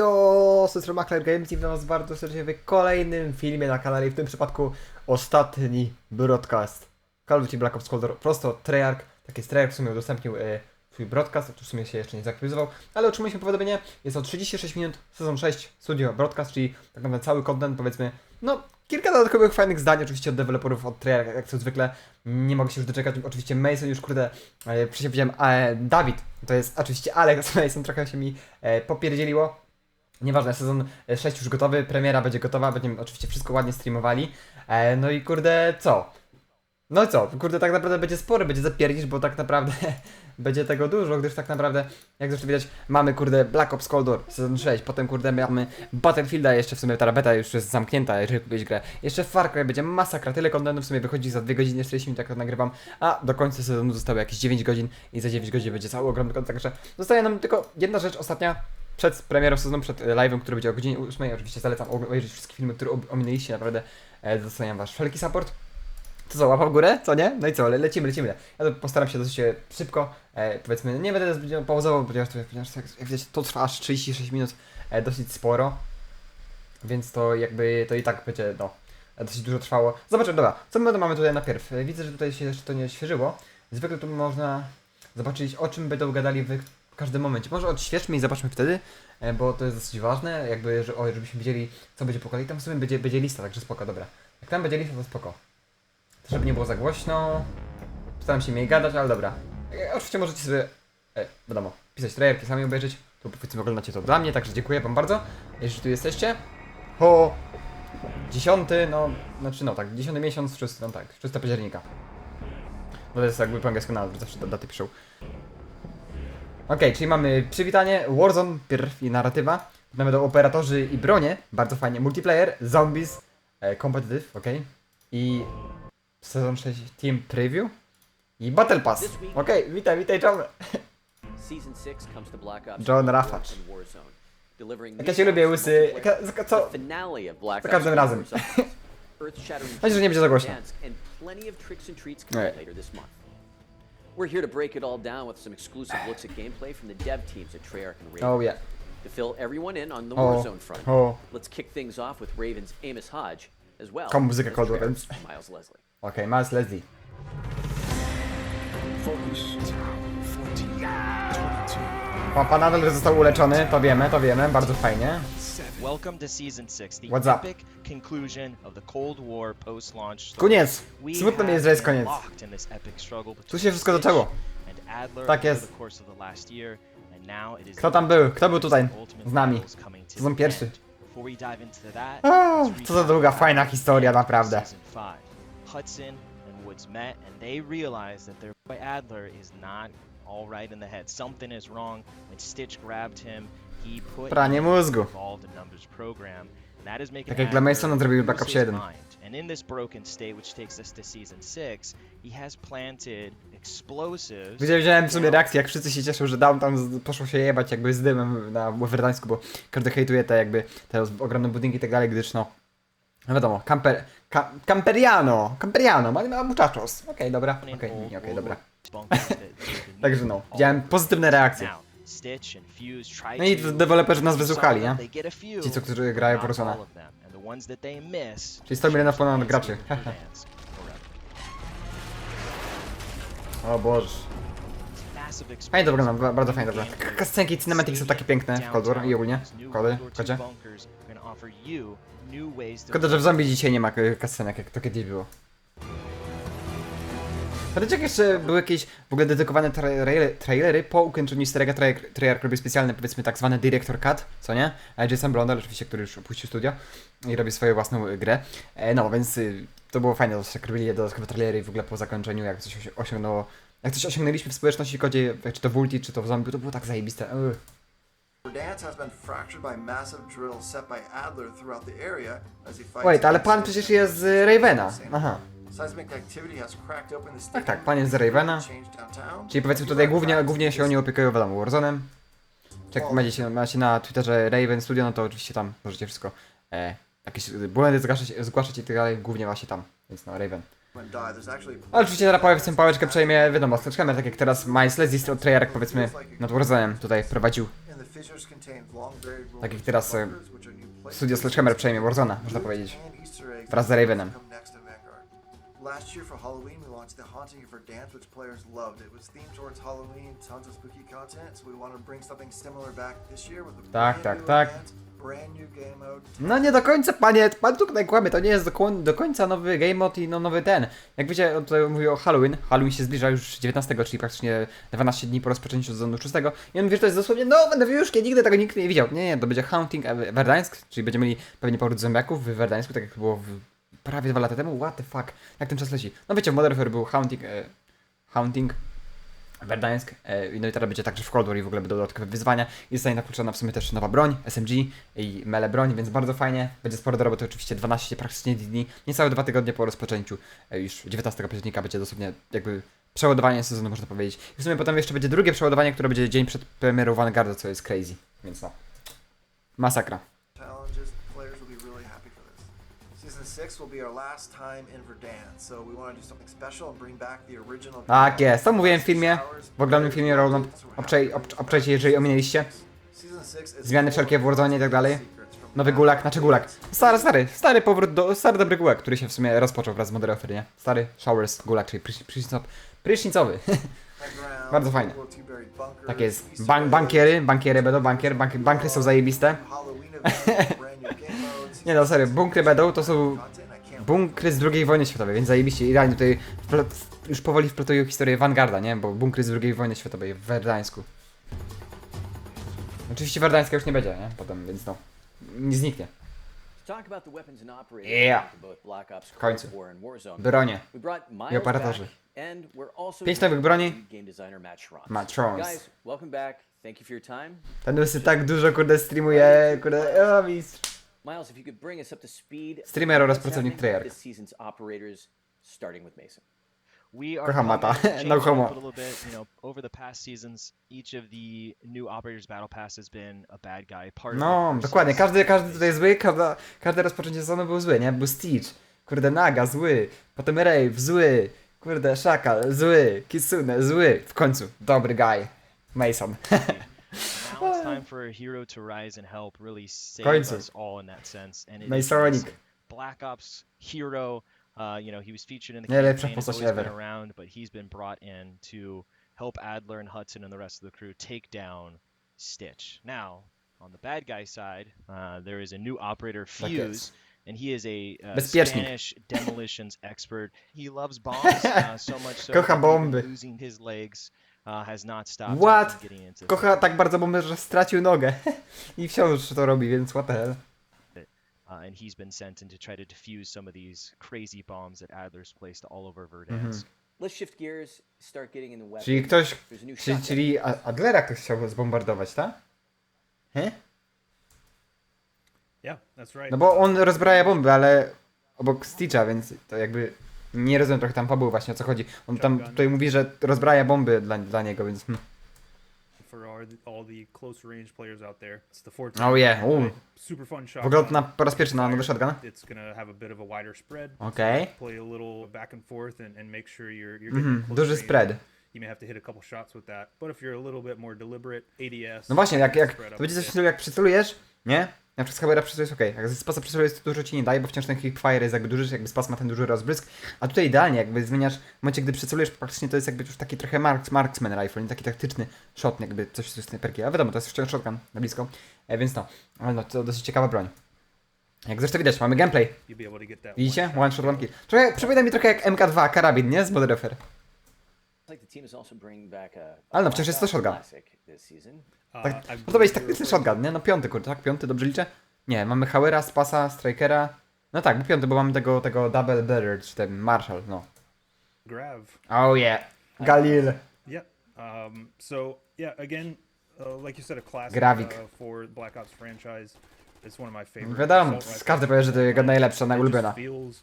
Jo, z tej strony KillerMisiek i witam was bardzo serdecznie w kolejnym filmie na kanale, w tym przypadku ostatni broadcast Call of Duty Black Ops Cold War, prosto Treyarch, tak jest, Treyarch w sumie udostępnił swój broadcast, to w sumie się jeszcze nie zaktualizował, ale otrzymaliśmy powiadomienie, jest to 36 minut, sezon 6, studio broadcast, czyli tak naprawdę cały content, powiedzmy, no kilka dodatkowych fajnych zdań oczywiście od deweloperów, od Treyarch, jak to zwykle, nie mogę się już doczekać, oczywiście Mason już kurde, wziąłem Dawid, to jest oczywiście Alex Mason, trochę się mi popierdzieliło. Nieważne, sezon 6 już gotowy, premiera będzie gotowa, będziemy oczywiście wszystko ładnie streamowali. No i kurde, co? No i co? Kurde, tak naprawdę będzie spory, będzie zapierdzisz, bo tak naprawdę będzie tego dużo, gdyż tak naprawdę, jak zresztą widać, mamy kurde Black Ops Cold War, sezon 6, potem kurde mamy Battlefielda, jeszcze w sumie ta beta już jest zamknięta, jeżeli kupić grę. Jeszcze Far Cry, będzie masakra, tyle kontentu w sumie wychodzi za 2 godziny, 40 minut, jak to nagrywam, a do końca sezonu zostało jakieś 9 godzin i za 9 godzin będzie cały ogromny kontent, także zostaje nam tylko jedna rzecz ostatnia. Przed premierą sezonu, przed live'em, który będzie o godzinie 8, oczywiście zalecam obejrzeć wszystkie filmy, które ominęliście, naprawdę doceniam wasz wszelki support. To co, łapa w górę? Co nie? No i co, lecimy. Ja to postaram się dosyć szybko, powiedzmy, nie będę zbyt pauzował, ponieważ jak widać to trwa aż 36 minut, dosyć sporo. Więc to jakby, to i tak będzie, no, dosyć dużo trwało. Zobaczymy, dobra, co my mamy tutaj najpierw? Widzę, że tutaj się jeszcze to nie odświeżyło. Zwykle tu można zobaczyć, o czym będą gadali w każdym momencie. Może odświeżmy i zobaczmy wtedy, bo to jest dosyć ważne, jakby, żebyśmy wiedzieli, co będzie po kolei. Tam w sumie będzie lista, także spoko, dobra. Jak tam będzie lista, to spoko. To żeby nie było za głośno. Staram się mniej gadać, ale dobra. Oczywiście możecie sobie, wiadomo, pisać trailerki, sami obejrzeć. Tu powiedzmy oglądacie to dla mnie, także dziękuję wam bardzo, jeśli tu jesteście. 10, no, znaczy no tak, 10 miesiąc, 6, no tak, 6 października. No to jest jakby po angielsku nazwy, zawsze daty piszą. Okej, czyli mamy przywitanie, Warzone, pierw i narratywa. Potem będą operatorzy i bronie, bardzo fajnie, multiplayer, zombies, competitive, okej. I sezon 6 team preview i battle pass. Okej, witaj John. John Rafacz. Jak ja się lubię łysy, co? Za każdym razem. Myślę, że nie będzie za głośno. We're here to break it all down with some exclusive looks at gameplay from the dev teams at Treyarch and Raven. Oh yeah. To fill everyone in on the Warzone front, let's kick things off with Raven's Amos Hodge, as well Kom muzykę as Cold War, Treyarch's Miles Leslie. Okej, Miles Leslie. Pan nadal został uleczony, to wiemy, bardzo fajnie. Welcome to season 6, the What's up? epic conclusion of the Cold War post-launch story. Koniec! Smutno mi jest, że jest koniec. Tu się wszystko zaczęło. Tak jest. Kto tam był? Kto był tutaj z nami? Sezon pierwszy. Co za długa, fajna historia, naprawdę. Hudson and Woods met and they realized that their boy Adler is not all right in the head. Something is wrong. When Stitch grabbed him, he put Pranie mózgu. involved in numbers program. That is making Tak jak dla Masona zrobił Black Ops 7. And in this broken state, which takes us to season 6, he has planted explosives. Widziałem w sumie reakcję, jak wszyscy się cieszą, że Downtown poszło się jebać jakby z dymem na Werdańsku, bo każdy hejtuje te jakby te ogromne budynki i tak dalej, gdyż no wiadomo, Camperiano, ma muchachos. Okej, dobra, dobra. Także no, widziałem pozytywne reakcje. No i deweloperzy nas wysłuchali, nie? Ci, którzy grają w Warzone. Czyli 100 milionów ponad graczy. O Boże. Fajnie to wygląda, bardzo fajnie to wygląda. Scenki cinematic są takie piękne w Cold War i ogólnie. Kodzie. Szkoda, że w zombie dzisiaj nie ma cutscenek, jak to kiedyś było. Pamiętacie, jak jeszcze były jakieś w ogóle dedykowane trailery po ukończeniu easter egga Treyarch robi specjalny, powiedzmy tak zwany director cut, co nie? A Jason Blondell oczywiście, który już opuścił studio i robi swoją własną grę. No, więc to było fajne, że robili dodatkowe trailery i w ogóle po zakończeniu, jak coś osiągnęło, jak coś osiągnęliśmy w społeczności kodzie, czy to w ulti, czy to w zombie, to było tak zajebiste. Wait, ale pan przecież jest z Ravena. Aha. Tak, pan jest z Ravena. Czyli powiedzmy tutaj głównie się oni opiekują, wiadomo, Warzone'em. Czy jak macie na Twitterze Raven Studio, no to oczywiście tam możecie wszystko, jakieś błędy zgłaszać i tak dalej, głównie właśnie tam, więc no Raven. Ale oczywiście teraz powiedzmy pałeczkę przejmie, wiadomo, z tak jak teraz Miles Leslie od Treyarch, powiedzmy, nad Warzone'em tutaj prowadził Tak jak teraz studio Sledgehammer przejmie Warzona, można powiedzieć. Wraz z Ravenem. Last year for Halloween, we launched the Haunting for Dance, which players loved. It was themed towards Halloween, tons of spooky content, so we wanted to bring something similar back this year with a Tak, brand new tak. event, brand new game mode. No nie do końca, panie, pan tutaj kłamie, to nie jest do końca nowy game mode i no nowy ten. Jak wiecie, on tutaj mówi o Halloween. Halloween się zbliża już 19, czyli praktycznie 12 dni po rozpoczęciu sezonu 6. I on mówi, że to jest dosłownie nowe nowiuszkie, nigdy tego nikt nie widział. Nie, to będzie Haunting Verdansk, czyli będziemy mieli pewnie powrót zombiaków w Verdańsku, tak jak było prawie 2 lata temu. What the fuck, jak ten czas leci. No wiecie, w Modern Warfare był Haunting Verdansk, no i teraz będzie także w Cold War i w ogóle będą dodatkowe wyzwania. I zostanie nakluczona w sumie też nowa broń, SMG i melee broń, więc bardzo fajnie. Będzie sporo do roboty, oczywiście 12 praktycznie dni, niecałe 2 tygodnie po rozpoczęciu już 19 października będzie dosłownie jakby przeładowanie sezonu, można powiedzieć. I w sumie potem jeszcze będzie drugie przeładowanie, które będzie dzień przed premierą Vanguarda, co jest crazy, więc no. Masakra. Challenges, players will be really happy for this. Season 6 will be our last time in Verdansk, so we want to do something special and bring back the original. Tak jest, to mówiłem w filmie, w ogromnym filmie Roadmap, obczajcie, jeżeli ominęliście. Zmiany wszelkie w Warzone i tak dalej. Nowy gulag, znaczy gulag. Stary powrót do, stary dobry gulag, który się w sumie rozpoczął wraz z Modern Warfare, nie? Stary showers gulag, czyli prysznicowy. Bardzo fajnie. Tak jest. Bankiery będą, bankry są zajebiste. Nie no, serio, bunkry będą, to są bunkry z II wojny światowej, więc zajebiście. I realnie tutaj już powoli wplatują historię Vanguarda, nie? Bo bunkry z II wojny światowej w Verdańsku. Oczywiście Verdańska już nie będzie, nie? Potem, więc no, nie zniknie. Yeah. W końcu. Bronie i operatorzy. 5 nowych broni. Matrons. Ten łysy tak dużo, kurde, streamuje, kurde, o mistrz. Miles, if you could bring us up to speed. Streamer oraz pracownik Treyarch. This season's operators, starting with Mason. We are Kocham Mata. changing No it up homo. a little bit. You know, over the past seasons, each of the new operators battle pass has been a bad guy. Part No, of the dokładnie, process. każdy tutaj zły, każde rozpoczęcie sezonu był zły, nie? Był Stitch, kurde, Naga, zły, potem Rave, zły, kurde, Szakal, zły, Kitsune, zły, w końcu, dobry guy, Mason. Now it's time for a hero to rise and help really save Końcu. us all in that sense. And it is Masonic. Mason. Black Ops hero. You know, he was featured in the Najlepsza campaign, has postać always been ever. around, but he's been brought in to help Adler and Hudson and the rest of the crew take down Stitch. Now, on the bad guy side, there is a new operator, Tak Fuse, jest. and he is a Bezpiecznik. Spanish demolitions expert. He loves bombs so much so Kocha that even bomby. losing his legs has not stopped him What? from getting into Kocha tak bardzo bomby, że stracił nogę i wciąż to robi, więc what the hell. and he's been sent in to try to defuse some of these crazy bombs that Adler's placed all over Verdansk. Let's shift gears, start getting in the weapons. Czyli ktoś, There's a new shotgun. czyli Adlera ktoś chciał zbombardować, tak? He? Yeah, that's right. No bo on rozbraja bomby, ale obok Stitcha, więc to jakby nie rozumiem trochę tam fabuły właśnie o co chodzi. On tam tutaj mówi, że rozbraja bomby dla niego, więc For all the close range players out there, it's the 14. Oh yeah, Super fun shot. w ogóle to po raz pierwszy na nowy shotgun. It's gonna have a bit of a wider spread. Okej. Play a little back and forth and make sure you're getting close Duży range. spread. You may have to hit a couple shots with that, but if you're a little bit more deliberate, ADS. No właśnie, jak spread to up będzie a coś bit. w stylu jak przycelujesz, nie? Na przykład z Habera przycelujesz jest okej. Jak z pasa przycelujesz to dużo ci nie daje, bo wciąż ten hipfire jest jakby duży, jakby spas ma ten duży rozbrysk. A tutaj idealnie, jakby zmieniasz, w momencie gdy przycelujesz, praktycznie to jest jakby już taki trochę marksman rifle, nie taki taktyczny shot, jakby coś z snajperki. A wiadomo, to jest wciąż shotgun na blisko, więc no. Ale no, to dosyć ciekawa broń. Jak zresztą widać, mamy gameplay. You'll be able to get that Widzicie? one One shot, one kill. Trochę, przypomina mi trochę jak MK2 karabin, nie? Z Modern Warfare. Like the team is also bringing back a Ale no, przecież jest to shotgun. classic this season. Tak, I no to będzie believe taktyczny you're shotgun, nie? No piąty, kurde, tak? Piąty, dobrze liczę? Nie, mamy Hauera, Spasa, Strikera. No tak, bo piąty, bo mamy tego Double Barrel, czy ten Marshall, no. Grav. Oh yeah, Galil. Yeah. So yeah, again, like you said, a classic Gravik. for Black Ops franchise. It's one of my favorite. Wiadomo, assault rifles. każdy powie, że to jego najlepsza, It najulubiona. just feels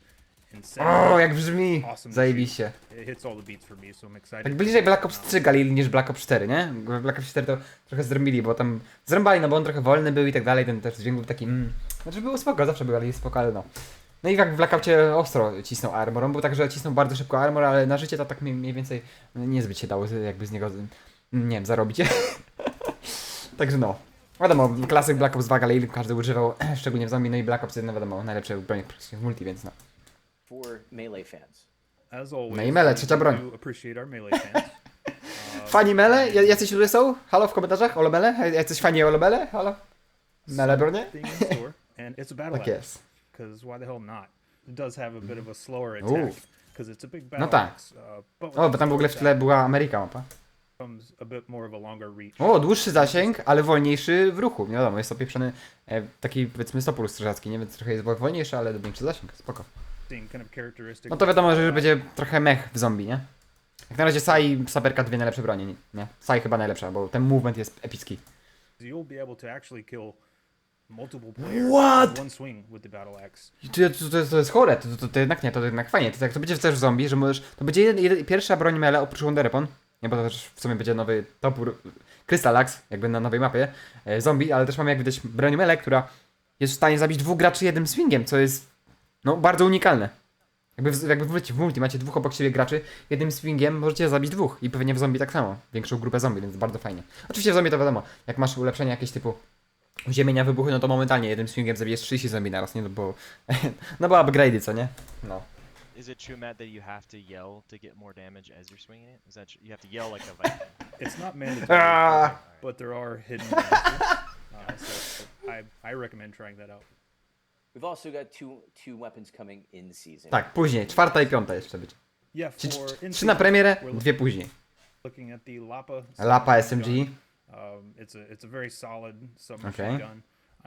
insane. O, jak brzmi! Awesome to Zajebiście. shoot. It hits all the beats for me, so I'm excited. Tak bliżej Black Ops 3 Galil niż Black Ops 4, nie? W Black Ops 4 to trochę zrobili, bo tam zrąbali, no bo on trochę wolny był i tak dalej, ten też dźwięk był taki Znaczy było spoko, zawsze był Galil spoko, ale no. No i jak w Black Opsie ostro cisnął armor, on był tak, że cisnął bardzo szybko armor, ale na życie to tak mniej więcej niezbyt się dało jakby z niego, nie wiem, zarobić. Także no. Wiadomo, klasyk Black Ops 2 Galil każdy używał, szczególnie w zombie, no i Black Ops 1 wiadomo, najlepsze broń w multi, więc no. For melee fans. As always, No i mele, trzecia broń. we do appreciate our melee fans. Fani mele? Jacyś ludzie są? Halo w komentarzach? Olo mele? Jacyś fani olo mele? Halo? Mele bronie? Thing in store, and it's a battle Tak axe, jest. because why the hell not? It does have a bit of a slower Ooh. attack, because it's a big battle No tak. axe. But O, bo tam w ogóle w tle była Ameryka mapa. comes a bit more of a longer reach. O, dłuższy zasięg, ale wolniejszy w ruchu. Nie wiadomo, jest opieprzony taki powiedzmy stopór strażacki, nie? Więc trochę jest wolniejszy, ale większy zasięg, spoko. Kind of characteristic. No to wiadomo, że już będzie trochę mech w zombie, nie? Jak na razie Sai i Saperka dwie najlepsze bronie, nie? Sai chyba najlepsza, bo ten movement jest epicki. You'll be able to actually kill multiple players What? in one swing with the battle axe. I to jest chore, to jednak nie, to jednak fajnie. To jak to będzie też w zombie, że możesz, to będzie pierwsza broń mele oprócz Wonderweapon, nie, bo to też w sumie będzie nowy topór Crystal Axe, jakby na nowej mapie zombie, ale też mamy jak widać broń mele, która jest w stanie zabić dwóch graczy jednym swingiem, co jest no bardzo unikalne. Jakby w multi macie dwóch obok siebie graczy, jednym swingiem możecie zabić dwóch i pewnie w zombie tak samo, większą grupę zombie, więc bardzo fajnie. Oczywiście w zombie to wiadomo, jak masz ulepszenia jakieś typu ziemienia, wybuchy, no to momentalnie jednym swingiem zabijesz 30 zombie naraz, nie? No bo, no bo upgrade'y, co nie? No. Is it true, Matt, that you have to yell to get more damage as you're swinging it? Is that you have to yell like a Viking? It's not mandatory, Ah. but there are hidden bonuses. So I recommend trying that out. We've also got two weapons coming in season. Tak, później, czwarta i piąta jeszcze będzie. Yeah, Czyli for trzy na premierę, dwie później. looking at the Lapa. Lapa SMG. It's a very solid submachine Okay. gun.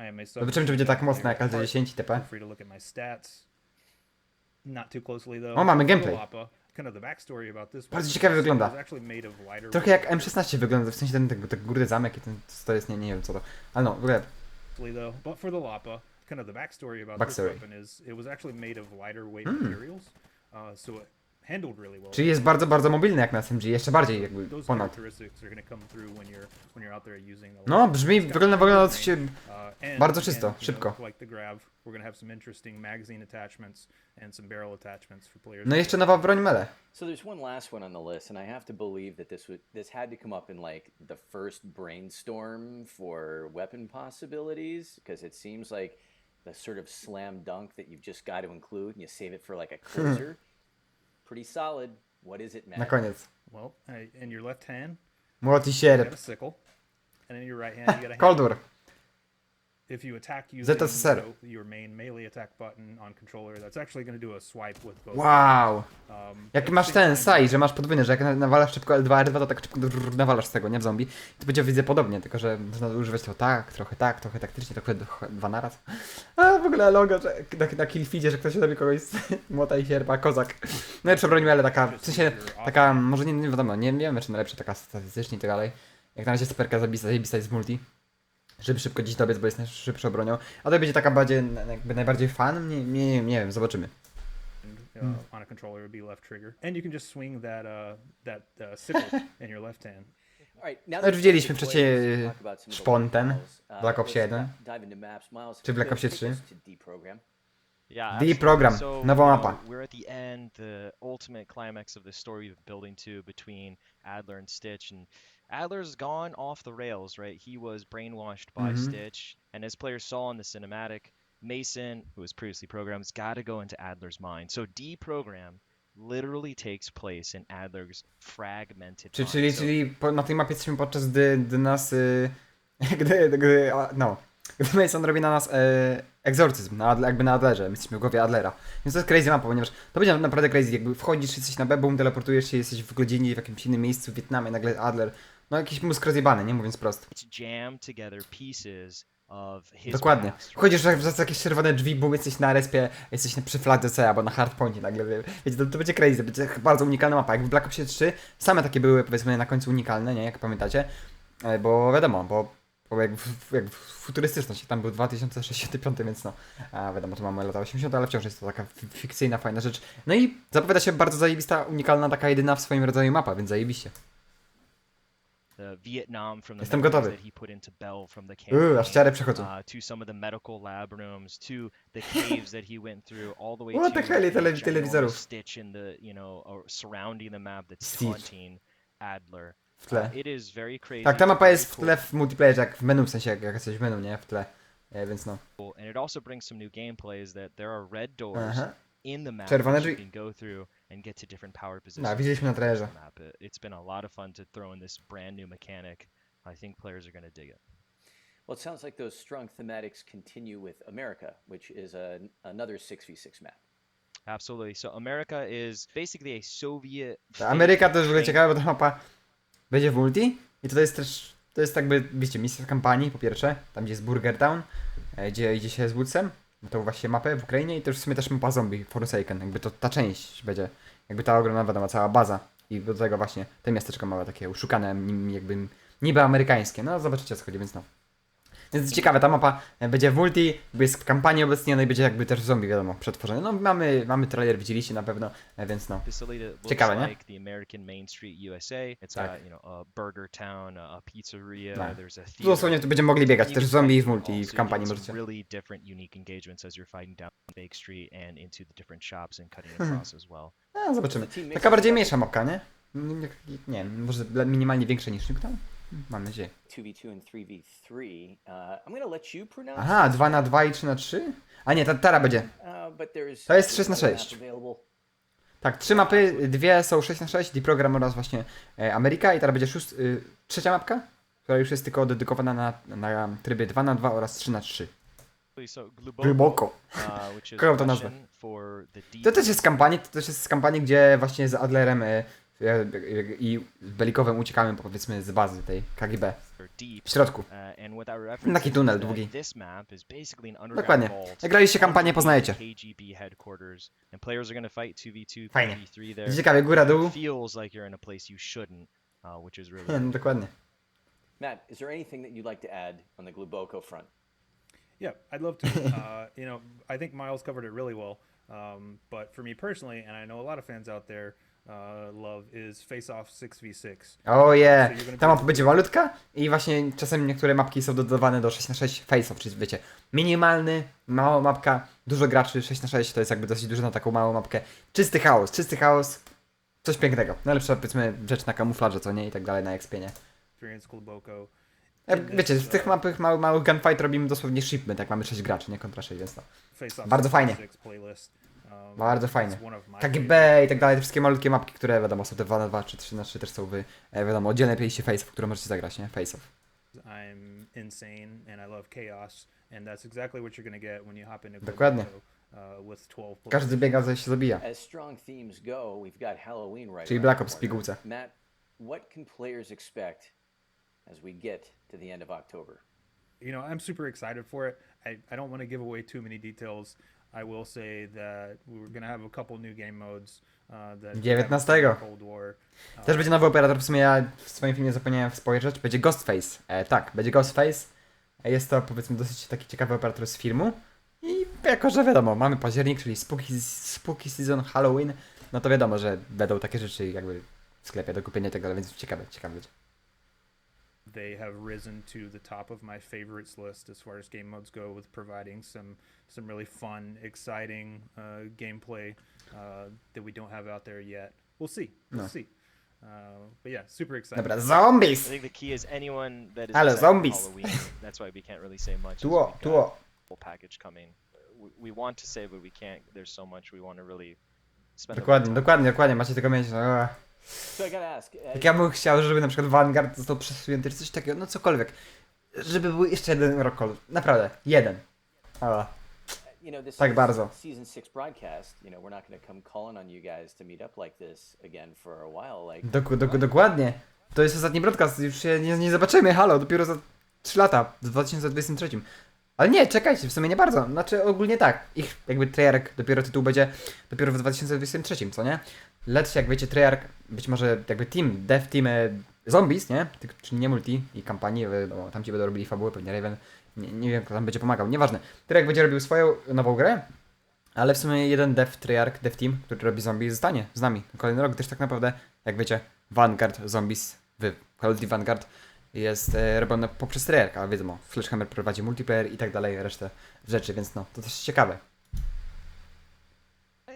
I am a Zobaczymy, czy będzie tak mocna jak LD10 TP. Feel free to look at my stats. Not too closely though. O, mamy For the gameplay. Lapa, kind of the backstory about this Bardzo one ciekawie is wygląda. it was actually made of lighter Trochę jak weight. M16 wygląda, w sensie ten górny zamek i ten, co to jest, nie wiem co to. Ale no, w ogóle, Though, but for the Lapa, kind of the backstory about Backstory. this weapon is it was actually made of lighter weight materials, so it handled really well. czyli jest bardzo, bardzo mobilny jak na SMG, jeszcze bardziej jakby Those ponad. characteristics are going to come through when you're out there using the No, Lapa. brzmi, It's got wygląda good dosyć range, and bardzo again, czysto, you know, szybko. like the grab, we're going to have some interesting magazine attachments and some barrel attachments for players. No i jeszcze nowa broń mele. So there's one last one on the list, and I have to believe that this had to come up in like the first brainstorm for weapon possibilities, because it seems like the sort of slam dunk that you've just got to include, and you save it for like a closer. Pretty solid. What is it, Na Matt? koniec. Well, in your left hand, Młot i you got sierp. a sickle, and in your right hand, you got a Koldur. hammer. If you attack using ZSSR. your main melee attack button on controller, that's actually going to do a swipe with both. Wow. Jak at the masz same ten time, Sai, że masz podwójny, że jak nawalasz szybko L2, R2, to tak szybko nawalasz z tego, nie w zombie. To będzie widzę podobnie, tylko że można używać to tak, trochę taktycznie, trochę dwa naraz. A w ogóle logo, że na killfeedzie, że ktoś robi kogoś z młota i sierpa, kozak. Najlepsza broń, ale taka, w sensie, taka, może nie wiadomo, nie wiemy czy najlepsza, taka statystycznie i tak dalej. Jak na razie Saperka zajebista jest z multi. Żeby szybko gdzieś dobiec, bo jest najszybszą bronią. A to będzie taka bardziej, jakby najbardziej fan? Nie wiem, zobaczymy. on a controller would be left trigger, and you can just swing that sickle in your left hand. All right, now No już widzieliśmy that we've przecież played, let's talk about some of the szpon ten, levels. Black Opsie Let's 1. dive into maps. Miles, Czy Black take Opsie us 3? to deprogram. Yeah, The absolutely. program, So, nowa you mapa. know, we're at the end, the ultimate climax of the story of building to between Adler and Stitch, and Adler's gone off the rails, right? He was brainwashed by Stitch, and as players saw in the cinematic, Mason, who was previously programmed, has got to go into Adler's mind. So deprogram literally takes place in Adler's fragmented mind. Czyli na tej mapie jesteśmy podczas gdy nas, gdy Mason robi na nas egzorcyzm, jakby na Adlerze, my jesteśmy w głowie Adlera. Więc to jest crazy mapa, ponieważ to będzie naprawdę crazy, jakby wchodzisz, jesteś na B, boom, teleportujesz się, jesteś w godzinie w jakimś innym miejscu w Wietnamie, nagle Adler, no jakiś mózg rozjebany, nie mówiąc prosto. It's jammed together pieces of his Dokładnie. past, right? Wchodzisz w jakieś czerwone drzwi, boom, jesteś na respie, jesteś przy fladze C albo na hardpointie nagle, wiecie, to będzie crazy, to będzie bardzo unikalna mapa, jak w Black Opsie 3, same takie były powiedzmy na końcu unikalne, nie, jak pamiętacie, bo wiadomo, bo jak futurystyczność, tam był 2065, więc no, a wiadomo, tu mamy lata 80, ale wciąż jest to taka fikcyjna, fajna rzecz. No i zapowiada się bardzo zajebista, unikalna, taka jedyna w swoim rodzaju mapa, więc zajebiście. The Vietnam from the Jestem memories gotowy. that he put into Bell from the campaign, Aż ciary przechodzą. to some of the medical lab rooms, to the caves that he went through, all the way What to the hell, the telewizorów. Stitch in the, surrounding the map that's Stitch. taunting Adler. w tle. It is very crazy. Tak, ta it's mapa very jest w cool. tle w multiplayerze, jak w menu, w sensie jak jesteś w menu, nie? W tle. Więc no. And it also brings some new gameplay is that there are red doors Aha. in the map Czerwone that you drzwi. can go through and get to different power No, positions. widzieliśmy na on the trailerze. map. It's been a lot of fun to throw in this brand new mechanic. I think players are going to dig it. Well, it sounds like those strong thematics continue with America, which is another 6v6 map. Absolutely. So America is basically a Soviet. Ta Ameryka to jest w ogóle thing. ciekawe, bo ta mapa będzie w multi i to jest też, to jest jakby, wiecie, misja w kampanii po pierwsze, tam gdzie jest Burger Town, gdzie idzie się z Woodsem, tą właśnie mapę w Ukrainie i to już w sumie też mapa zombie, Forsaken, jakby to ta część będzie, jakby ta ogromna wiadomo, cała baza i do tego właśnie te miasteczko małe takie uszukane, jakby niby amerykańskie, no zobaczycie o co chodzi, więc no. Więc ciekawe, ta mapa będzie w multi, bo jest w kampanii obecnie, no i będzie jakby też w zombie, wiadomo, przetworzone. No mamy trailer, widzieliście na pewno, więc no. Facility that looks Ciekawe, nie? like the American Main Street USA. It's Tak. a burger town, a pizzeria. No. There's a Tu theater. dosłownie tu będziemy mogli biegać, You też can zombie fight w multi all, i so w you kampanii get możecie. some really different, unique engagements as you're fighting down Bake Street and into the different shops and cutting across as well. No, zobaczymy. Taka bardziej mniejsza mapka, nie? Nie wiem, może minimalnie większa niż Nuketown? Mam nadzieję. 2v2 and 3v3. I'm going to let you pronounce Aha, this, 2 na 2 i 3 na 3? A nie, ta Tara będzie. but there's To jest 6 na another 6. map available. Tak, 3 mapy, dwie są 6 na 6, The Program oraz właśnie Ameryka i teraz będzie trzecia mapka, która już jest tylko dedykowana na trybie 2 na 2 oraz 3 na 3. So Głęboko. which is Kocham tą nazwę. Russian for the deep. To też jest z kampanii, gdzie właśnie z Adlerem i Belikowem uciekamy powiedzmy z bazy tej KGB. or deep. W środku. And what that references Taki tunel is that długi. This map is basically an underground Dokładnie. vault Jak graliście kampanię, underneath poznajecie. KGB headquarters, and players are going to fight 2v2, Fajnie. 3v3 there. Ciekawie, góra, dół. It feels like you're in a place you shouldn't, which is really No, dokładnie. Matt, is there anything that you'd like to add on the Gluboko front? Yeah, I'd love to. I think Miles covered it really well. But for me personally, and I know a lot of fans out there love, is Face Off 6v6. Oje, ta mapa będzie malutka i właśnie czasem niektóre mapki są dodawane do 6 na 6 face-off, czyli wiecie, minimalny, mała mapka, dużo graczy, 6 na 6 to jest jakby dosyć dużo na taką małą mapkę. Czysty chaos, coś pięknego. Najlepsza powiedzmy rzecz na kamuflaże, co nie, i tak dalej na expie, nie. Experience Gluboko. Wiecie, z tych mapych małych gunfight robimy dosłownie shipment, jak mamy 6 graczy, nie kontra 6, więc no. Face Off Bardzo fajnie. 6v6 playlist. Bardzo fajnie. It's one of my KGB i tak dalej, te wszystkie malutkie mapki, które wiadomo są te 2 na 2 czy 3 na 3 też są wiadomo, oddzielne playlisty face, w które możecie zagrać, nie? Face off. I'm insane and I love chaos, and that's exactly what you're gonna get when you hop into Dokładnie. Gluboko, with 12 players. Każdy biega, zaś się zabija. As strong themes go, we've got Halloween right Czyli around Black the Ops w corner. pigułce. Matt, what can players expect as we get to the end of October? I'm super excited for it. I don't want to give away too many details. I will say that we're going to have a couple new game modes that 19. Cold War. Też będzie nowy operator, w sumie ja w swoim filmie zapomniałem spojrzeć, będzie Ghostface. Tak, będzie Ghostface. Jest to powiedzmy dosyć taki ciekawy operator z filmu. I jako, że wiadomo, mamy październik, czyli spooky season, Halloween, no to wiadomo, że będą takie rzeczy jakby w sklepie do kupienia i tak dalej, więc ciekawe będzie. They have risen to the top of my favorites list as far as game modes go, with providing some really fun, exciting gameplay that we don't have out there yet. We'll see. No. See. But yeah, super excited. Dobra, I zombies! think the key is anyone that is Hello, excited for zombies. Halloween. That's why we can't really say much. as Tuo, we've got tuo. a full package coming. We want to say, but we can't. There's so much we want to really spend. Dokładnie, macie tylko mieć. So I gotta ask. Jak ja bym chciał, żeby na przykład Vanguard został przesunięty, czy coś takiego, no cokolwiek. Żeby był jeszcze jeden rok, naprawdę, jeden. This Tak is bardzo. season 6 broadcast. We're not going to come calling on you guys to meet up like this again for a while. Dokładnie. To jest ostatni broadcast, już się nie zobaczymy, halo, dopiero za 3 lata, w 2023. Ale nie, czekajcie, w sumie nie bardzo. Znaczy ogólnie tak, ich jakby Treyarch, dopiero tytuł będzie dopiero w 2023, co nie? Lecz jak wiecie, Treyarch, być może jakby dev team Zombies, nie? Czyli nie multi i kampanii, no, tam ci będą robili fabuły, pewnie Raven, nie wiem kto tam będzie pomagał, nieważne. Treyarch będzie robił swoją nową grę, ale w sumie jeden dev team, który robi Zombies, zostanie z nami na kolejny rok, gdyż tak naprawdę, jak wiecie, Vanguard Zombies w Call of Duty Vanguard jest robione poprzez Treyarch, ale wiadomo, Sledgehammer prowadzi multiplayer i tak dalej, resztę rzeczy, więc no, to też ciekawe.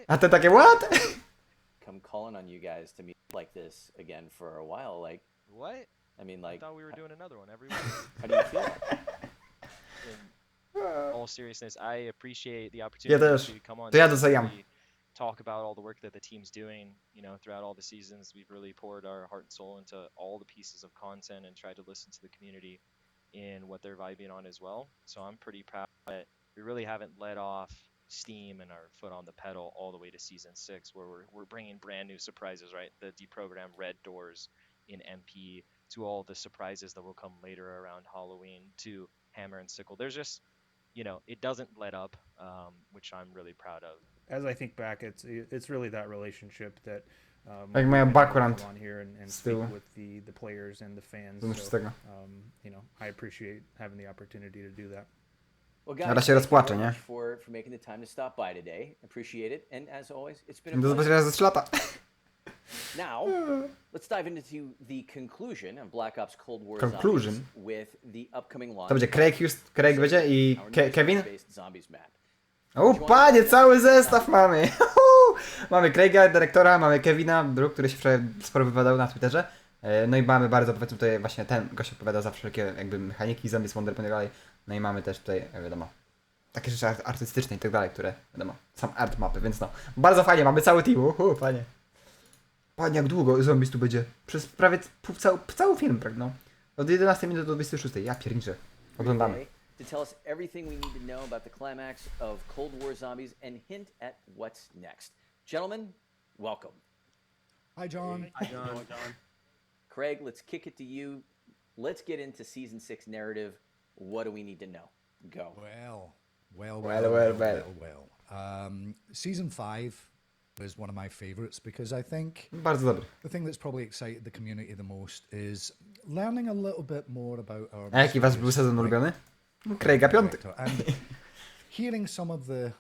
A te takie what? Come calling on you guys to meet like this again for a while. What? I mean, I like, thought we were doing another one every week. how do you feel? In all seriousness, I appreciate the Ja opportunity też. to come on To ja this doceniam. and really talk about all the work that the team's doing. You know, throughout all the seasons, we've really poured our heart and soul into all the pieces of content and tried to listen to the community in what they're vibing on as well. So I'm pretty proud that we really haven't let off steam and our foot on the pedal all the way to season 6, where we're bringing brand new surprises, right? The deprogrammed red doors in MP, to all the surprises that will come later around Halloween, to Hammer and Sickle. There's just, you know, it doesn't let up, which I'm really proud of. As I think back, it's really that relationship that Jak we've mają been able to background come on here and z speak tyłu. with the players and the fans. Do wszystkiego. You know, I appreciate having the opportunity to do that. Well, guys, Teraz się thank you rozpłaczę, very nie? much for making the time to stop by today. Appreciate it. And as always, it's been a Do pleasure. zobaczenia za 3 lata. Now, let's dive into the conclusion of Black Ops Cold War Conclusion? Zombies with the upcoming launch. To będzie Craig będzie i our new Kevin? space-based Zombies map. O panie, cały zestaw mamy! Mamy Craiga, dyrektora, mamy Kevina, który się wczoraj sporo wypowiadał na Twitterze. No i mamy bardzo, powiedzmy tutaj właśnie ten gość odpowiada za wszelkie jakby mechaniki, zombies, wonderpoint i tak dalej. No i mamy też tutaj, wiadomo, takie rzeczy artystyczne i tak dalej, które, wiadomo, sam art mapy, więc no, bardzo fajnie, mamy cały team, panie. Panie, jak długo zombies tu będzie? Przez prawie cały film, prawda? No. Od 11 minut do 26, ja pierniczę. Oglądamy. To tell us everything we need to know about the climax of Cold War Zombies and hint at what's next. Gentlemen, welcome. Hi, John. Hi, John. Craig, let's kick it to you. Let's get into Season 6 narrative. What do we need to know? Go. Well. Season 5 is one of my favorites because I think Bardzo dobry. the thing that's probably excited the community the most is learning a little bit more about our. A jaki wasz był sezon ulubiony? Craiga 5. And hearing some of the,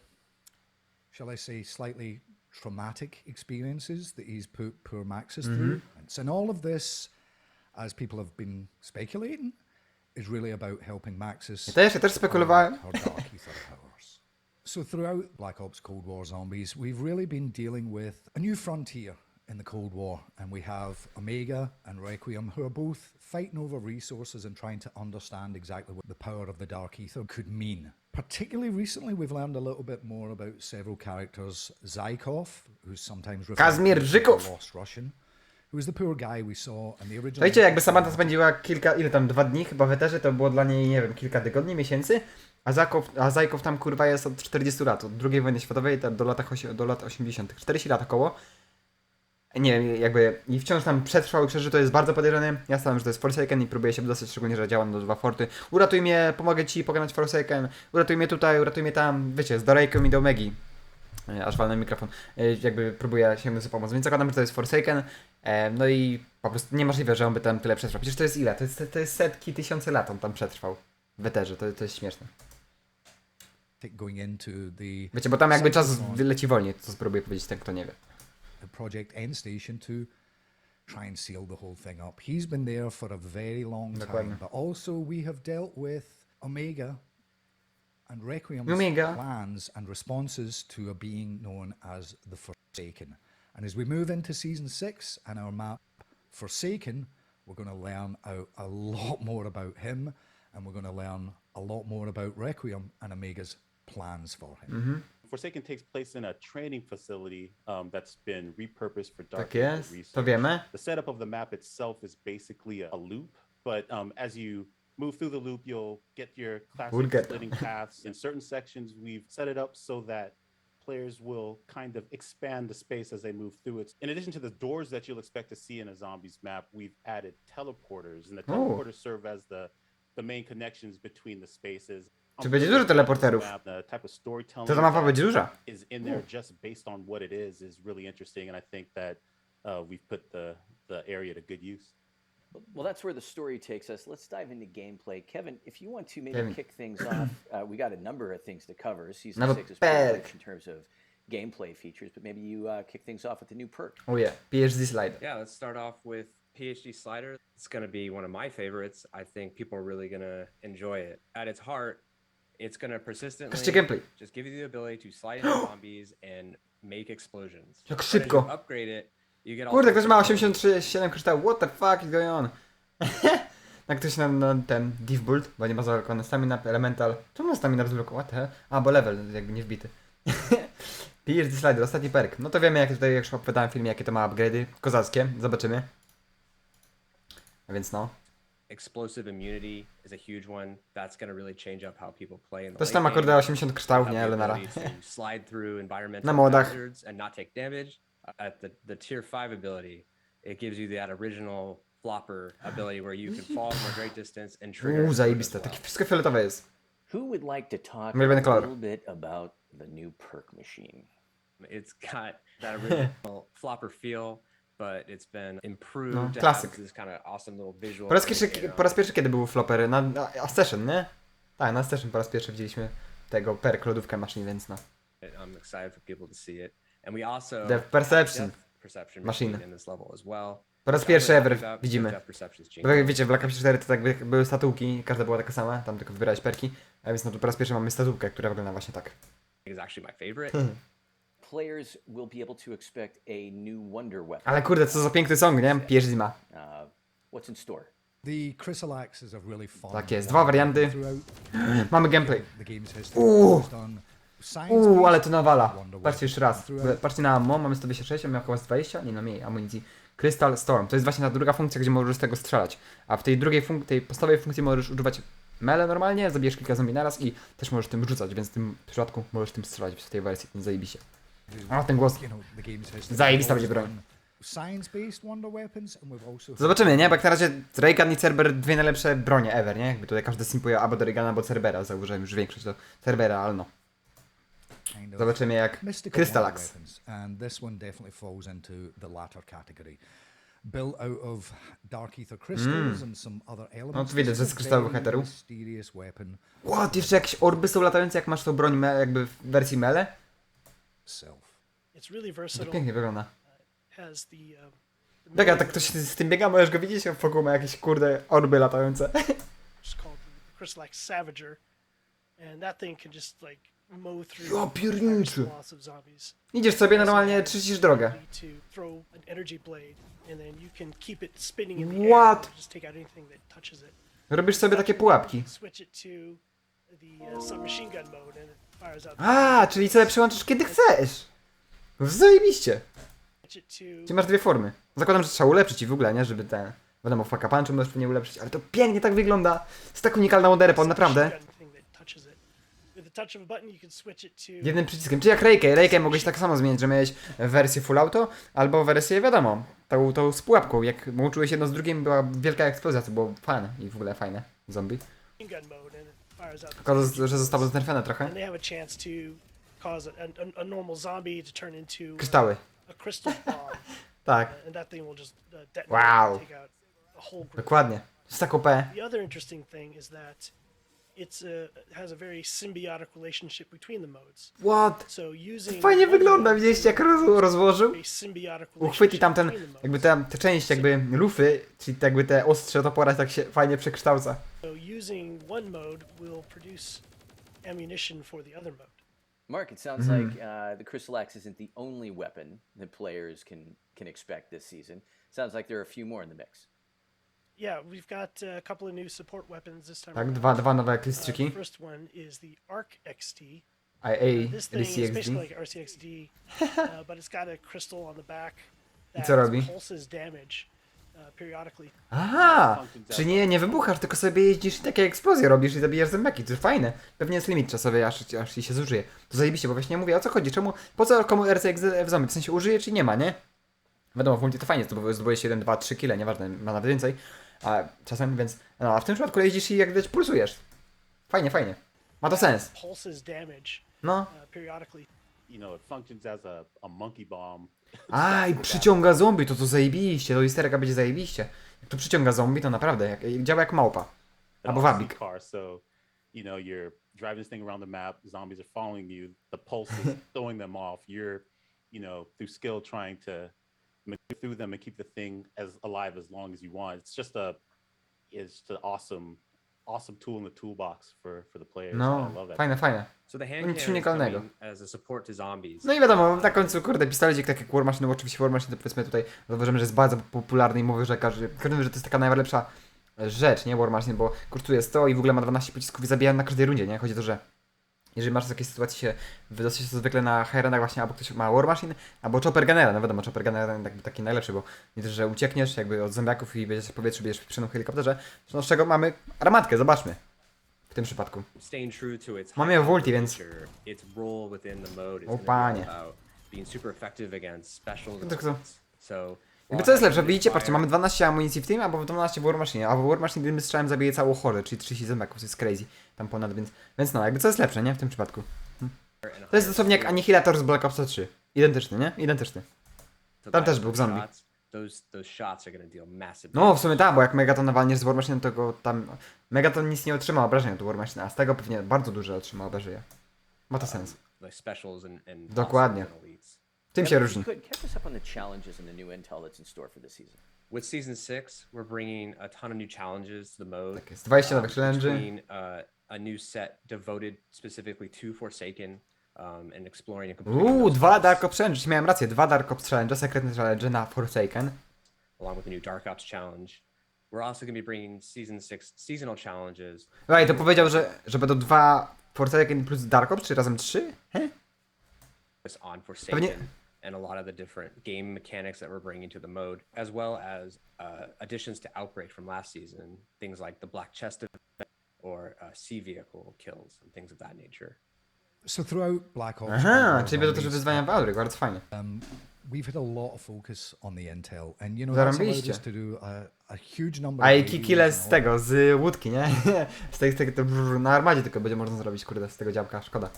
shall I say, slightly traumatic experiences that he's put poor Maxis through. And all of this, as people have been speculating, is really about helping Maxis. Ja też spekulowałem. Her dark ether powers. So throughout Black Ops Cold War Zombies, we've really been dealing with a new frontier in the Cold War, and we have Omega and Requiem, who are both fighting over resources and trying to understand exactly what the power of the Dark Ether could mean. Particularly recently, we've learned a little bit more about several characters. Zykov, who's sometimes referred Kazimir to as Żykov. the Lost Russian, who was the poor guy we saw in the original. Słuchajcie, jakby Samantha spędziła ile tam, 2 dni chyba w eterze, to było dla niej, nie wiem, kilka tygodni, miesięcy, a Zajkow tam kurwa jest od 40 lat, od II wojny światowej do lat 80. 40 lat około. Nie wiem, jakby i wciąż tam przetrwał i przeżył, to jest bardzo podejrzany. Ja stawiam, że to jest Forsaken i próbuję się wydostać, szczególnie, że działam do 2 forty. Uratuj mnie, pomogę ci pokonać Forsaken, uratuj mnie tutaj, uratuj mnie tam, wiecie, z Dorejką i do Omegi. Aż walnę mikrofon, jakby próbuję sięgnąć sobie pomóc, więc zakładam, że to jest Forsaken, no i po prostu niemożliwe, że on by tam tyle przetrwał. Przecież to jest ile? To jest setki, tysiące lat on tam przetrwał w eterze, to jest śmieszne. Going into the Wiecie, bo tam jakby czas leci wolniej, co spróbuję powiedzieć ten, kto nie wie. Project End Station to try and seal the whole thing up. He's been there for a very long time, Dokładnie. but also we have dealt with Omega and Requiem's Omega. plans and responses to a being known as the Forsaken. And as we move into Season 6 and our map Forsaken, we're going to learn a lot more about him, and we're going to learn a lot more about Requiem and Omega's plans for him. Forsaken takes place in a training facility that's been repurposed for dark Tak ether jest, research. to wiemy. The setup of the map itself is basically a loop, but as you move through the loop, you'll get your We'll classic get splitting paths. In certain sections, we've set it up so that players will kind of expand the space as they move through it. In addition to the doors that you'll expect to see in a zombies map, we've added teleporters, and the teleporters serve as the main connections between the spaces. Czy będzie dużo teleporterów? The type of storytelling To ta mapa that będzie duża. is in there just based on what it is really interesting, and I think that we've put the area to good use. Well, that's where the story takes us. Let's dive into gameplay. Kevin, if you want to maybe Kevin. kick things off, we got a number of things to cover. Season Number 6 is pretty perk. rich in terms of gameplay features, but maybe you kick things off with a new perk. Oh yeah, PhD slider. Yeah, let's start off with PhD Slider. It's going to be one of my favorites. I think people are really going to enjoy it. At its heart, it's going to persistently Patrzcie gameplay. just give you the ability to slide into zombies and make explosions. Jak But as you szybko. upgrade it, You get all Kurde, sorts ktoś of ma abilities. 83,7 kryształów. What the fuck is going on? Jak ktoś na ten div build, bo nie ma zablokowany stamina, elemental. Czemu ma stamina bezblokowany? What the hell? A, bo level jakby nie wbity. PhD slider, ostatni perk. No to wiemy, jak tutaj, jak opowiadałem w filmie, jakie to ma upgrade'y. Kozackie, zobaczymy. A więc no. Explosive immunity is a huge one. That's going to really change up how people play in the Ktoś late tam ma game. kurde 80 kryształów, Have nie? the Lenara. ability to slide through environmental Na modach. hazards and not take damage. At the tier 5 ability, it gives you that original flopper ability where you can fall from a great distance and trigger. it as Zajebiste. well. Takie wszystko fioletowe jest. Who would like to talk Ulubiony a kolor. little bit about the new perk machine? It's got that original flopper feel, but it's been improved No, to have klasyk. this kind of awesome little visual. Po raz pierwszy kiedy był flopper? Na Session, nie? Tak, na Session po raz pierwszy widzieliśmy tego perk lodówkę maszyn, więc no. I'm excited for people to see it. And we also Depth perception. depth perception Machine. machine in this level as well. Po raz Which I'm pierwszy really ever happy about, widzimy. because depth perception is Bo changing. jak wiecie, w Black Ops 4 to tak były statułki, każda była taka sama, tam tylko wybierałeś perki, a więc no to po raz pierwszy mamy statułkę, która wygląda właśnie tak. Is actually my favorite. Players will be able to expect a new wonder weapon. Ale kurde, co za piękny song, nie? Pierwszy ma. What's in store? The Crystal Axes are really fun. Tak jest, dwa warianty. Throughout Mamy gameplay. the game's history, Uuu. it's done science-based Ale to nawala. wonder Patrzcie jeszcze raz. throughout. Patrzcie na ammo, mamy 126, a miał chyba 20? Nie no, mniej amunicji. Crystal Storm, to jest właśnie ta druga funkcja, gdzie możesz z tego strzelać. A w tej drugiej tej podstawowej funkcji możesz używać mele normalnie, zabijesz kilka zombie naraz i też możesz tym rzucać, więc w tym przypadku możesz tym strzelać w tej wersji, więc zajebiście. A ten głos. You know, the game's history. Zajebista We've będzie broń. done Science-based wonder weapons, and we've also Zobaczymy, nie? Bo jak na razie Reagan i Cerber dwie najlepsze bronie ever, nie? Jakby tutaj każdy simpuje albo do Reagana, albo Cerbera. Zauważyłem już większość do Cerbera, ale no. kind of Zobaczymy jak mystical Crystal wonder Axe. weapons, and this one definitely falls into the latter category. Built out of dark ether crystals and some other elements. to widać, this że is z a kryształów very heteru. mysterious weapon What? Jeszcze jakieś orby są latające, jak masz tą broń jakby w wersji mele? itself. It's really To versatile. pięknie wygląda. Has the Tak, a tak ktoś z tym biega, możesz go widzieć, a wokół ma jakieś kurde orby latające. it's called the Crystal Axe Savager, and that thing can just like mow through Ja pierniczę. lots of zombies. Idziesz sobie normalnie, czyścisz drogę. To throw an energy blade, and then you can keep it spinning in the What? air and just take out anything that touches it. Robisz sobie takie pułapki. Switch it to the submachine gun mode, and it fires out. A, czyli sobie przełączysz kiedy chcesz. Zajebiście. Switch it to Gdzie masz dwie formy. Zakładam, że trzeba ulepszyć i w ogóle, nie? Żeby ten... Wiadomo, Faka Punchu możesz pewnie ulepszyć, ale to pięknie tak wygląda. Jest tak unikalna moderpa, naprawdę. submachine gun thing that touches it. With the touch of a button, you can switch it to Jednym przyciskiem. Czy jak Raykę mogłeś tak samo zmienić, że miałeś wersję full auto, albo wersję, wiadomo, tą z pułapką. Jak łączyłeś jedno z drugim, była wielka eksplozja, to było fajne i w ogóle fajne. Zombie. gun mode, and it fires out. Tylko, że zostało znerfione trochę. And they have a chance to cause a normal zombie to turn into Kryształy. a crystal bomb, Tak, and that thing will just detonate Wow. and take out a whole group. dokładnie. To jest tak OP. The other interesting thing is that has a very symbiotic relationship between the modes. What? So using Fajnie one wygląda, mode, widzieliście jak rozłożył? a symbiotic Uchwyci relationship tamten, between the modes. jakby te część jakby lufy, czyli jakby te ostrze topora tak się fajnie przekształca. So using one mode will produce ammunition for the other mode. Mark, it sounds like the Crystal Axe isn't the only weapon that players can expect this season. Sounds like there are a few more in the mix. Yeah, we've got a couple of new support weapons this time. Tak, around. dwa nowe The klistrzyki. first one is the Arc XT. IA, This thing is basically LCXD. like RCXD, but it's got a crystal on the back I that co robi? pulses damage periodically. Aha! Czy nie wybuchasz, tylko sobie jeździsz i takie eksplozje robisz i zabijasz zębaki. To fajne. Pewnie jest limit czasowy, aż ci się zużyje. To zajebiście, bo właśnie mówię, o co chodzi? Czemu, po co komu RCX w zombie? W sensie użyje czy nie ma, nie? Wiadomo, w multi to fajnie, zdobujesz 1, 2, 3 kile, nieważne, ma nawet więcej. A czasem, więc, no, a w tym przypadku jeździsz i jak widać pulsujesz. Fajnie, fajnie. Ma to sens. Pulses damage No. periodically. You know, it functions as a monkey bomb. A, i przyciąga zombie, to zajebiście, to isterka będzie zajebiście. Jak to przyciąga zombie, to naprawdę działa jak małpa. Albo wabik. Car, so you know you're driving this thing around the map. Zombies are following you. The pulse is throwing them off. You're, you know, through skill trying to maneuver through them and keep the thing as alive as long as you want. It's just an awesome tool in the toolbox for the players. No, I love that. fajne, fajne. So the hand Nic cannon is unikalnego. coming as a support to zombies. No i wiadomo, na końcu, kurde, pistolecik tak jak War Machine, no bo oczywiście War Machine to powiedzmy tutaj zauważymy, że jest bardzo popularny i mówię, że każdy wie, że to jest taka najlepsza rzecz, nie? War Machine, bo kosztuje 100 i w ogóle ma 12 pocisków i zabija na każdej rundzie, nie? Chodzi o to, że jeżeli masz w takiej sytuacji się wydostać się zwykle na high właśnie, albo ktoś ma War Machine, albo Chopper Gunnera, no wiadomo, Chopper Gunner jakby taki najlepszy, bo nie też, że uciekniesz jakby od zombiaków i będziesz w powietrzu, będziesz w przy helikopterze, no z czego mamy armatkę, zobaczmy. W tym przypadku. Staying true to its Mamy ją w ulti, więc... nature, its role within the mode is O gonna be panie. all about being super effective against specials and Tak to- ults. So Jakby co jest lepsze, widzicie, patrzcie, mamy 12 amunicji w tym, albo 12 w War Machine, a w War Machine jednym strzałem zabije całą hordę, czyli 30 zombiaków, to jest crazy, tam ponad, więc no, jakby co jest lepsze, nie, w tym przypadku. To jest dosłownie jak Annihilator z Black Opsa 3. Identyczny, nie? Identyczny. Tam też był zombie. Those shots are gonna deal massive No, w sumie tak, bo jak Megaton nawalniesz z War Machine, to go tam... Megaton nic nie otrzyma obrażeń od War Machine, a z tego pewnie bardzo duże otrzyma obrażenia. Ma to sens. like specials and Dokładnie. bosses and elites. Tym się różni. Catch us up on the challenges and the new intel that's in store for this season. With season 6, we're bringing a ton of new challenges to the mode. Tak jest, 20 nowych challenge'y. Between a new set devoted specifically to Forsaken and exploring and completing those 2 quests, Dark Ops Challenge, miałem rację, 2 Dark Ops Challenge, sekretne challenge na Forsaken. along with the new Dark Ops challenge. We're also going to be bringing season 6 seasonal challenges. Right, to powiedział, że będą 2 Forsaken plus Dark Ops, czy razem 3? On Forsaken and a lot of the different game mechanics that we're bringing to the mode, as well as additions to Outbreak from last season, things like the Black Chest event or sea vehicle kills and things of that nature. So throughout Black Ops, Aha, Cold czyli War będą też Zombies, wyzwania w Outbreak, bardzo fajnie. we've had a lot of focus on the intel, and you know that's allowed Zarobiliście. us to do a huge number A of i videos kile and z all tego, z łódki, nie? z tego to na armadzie tylko będzie można zrobić, kurde, z tego działka, szkoda.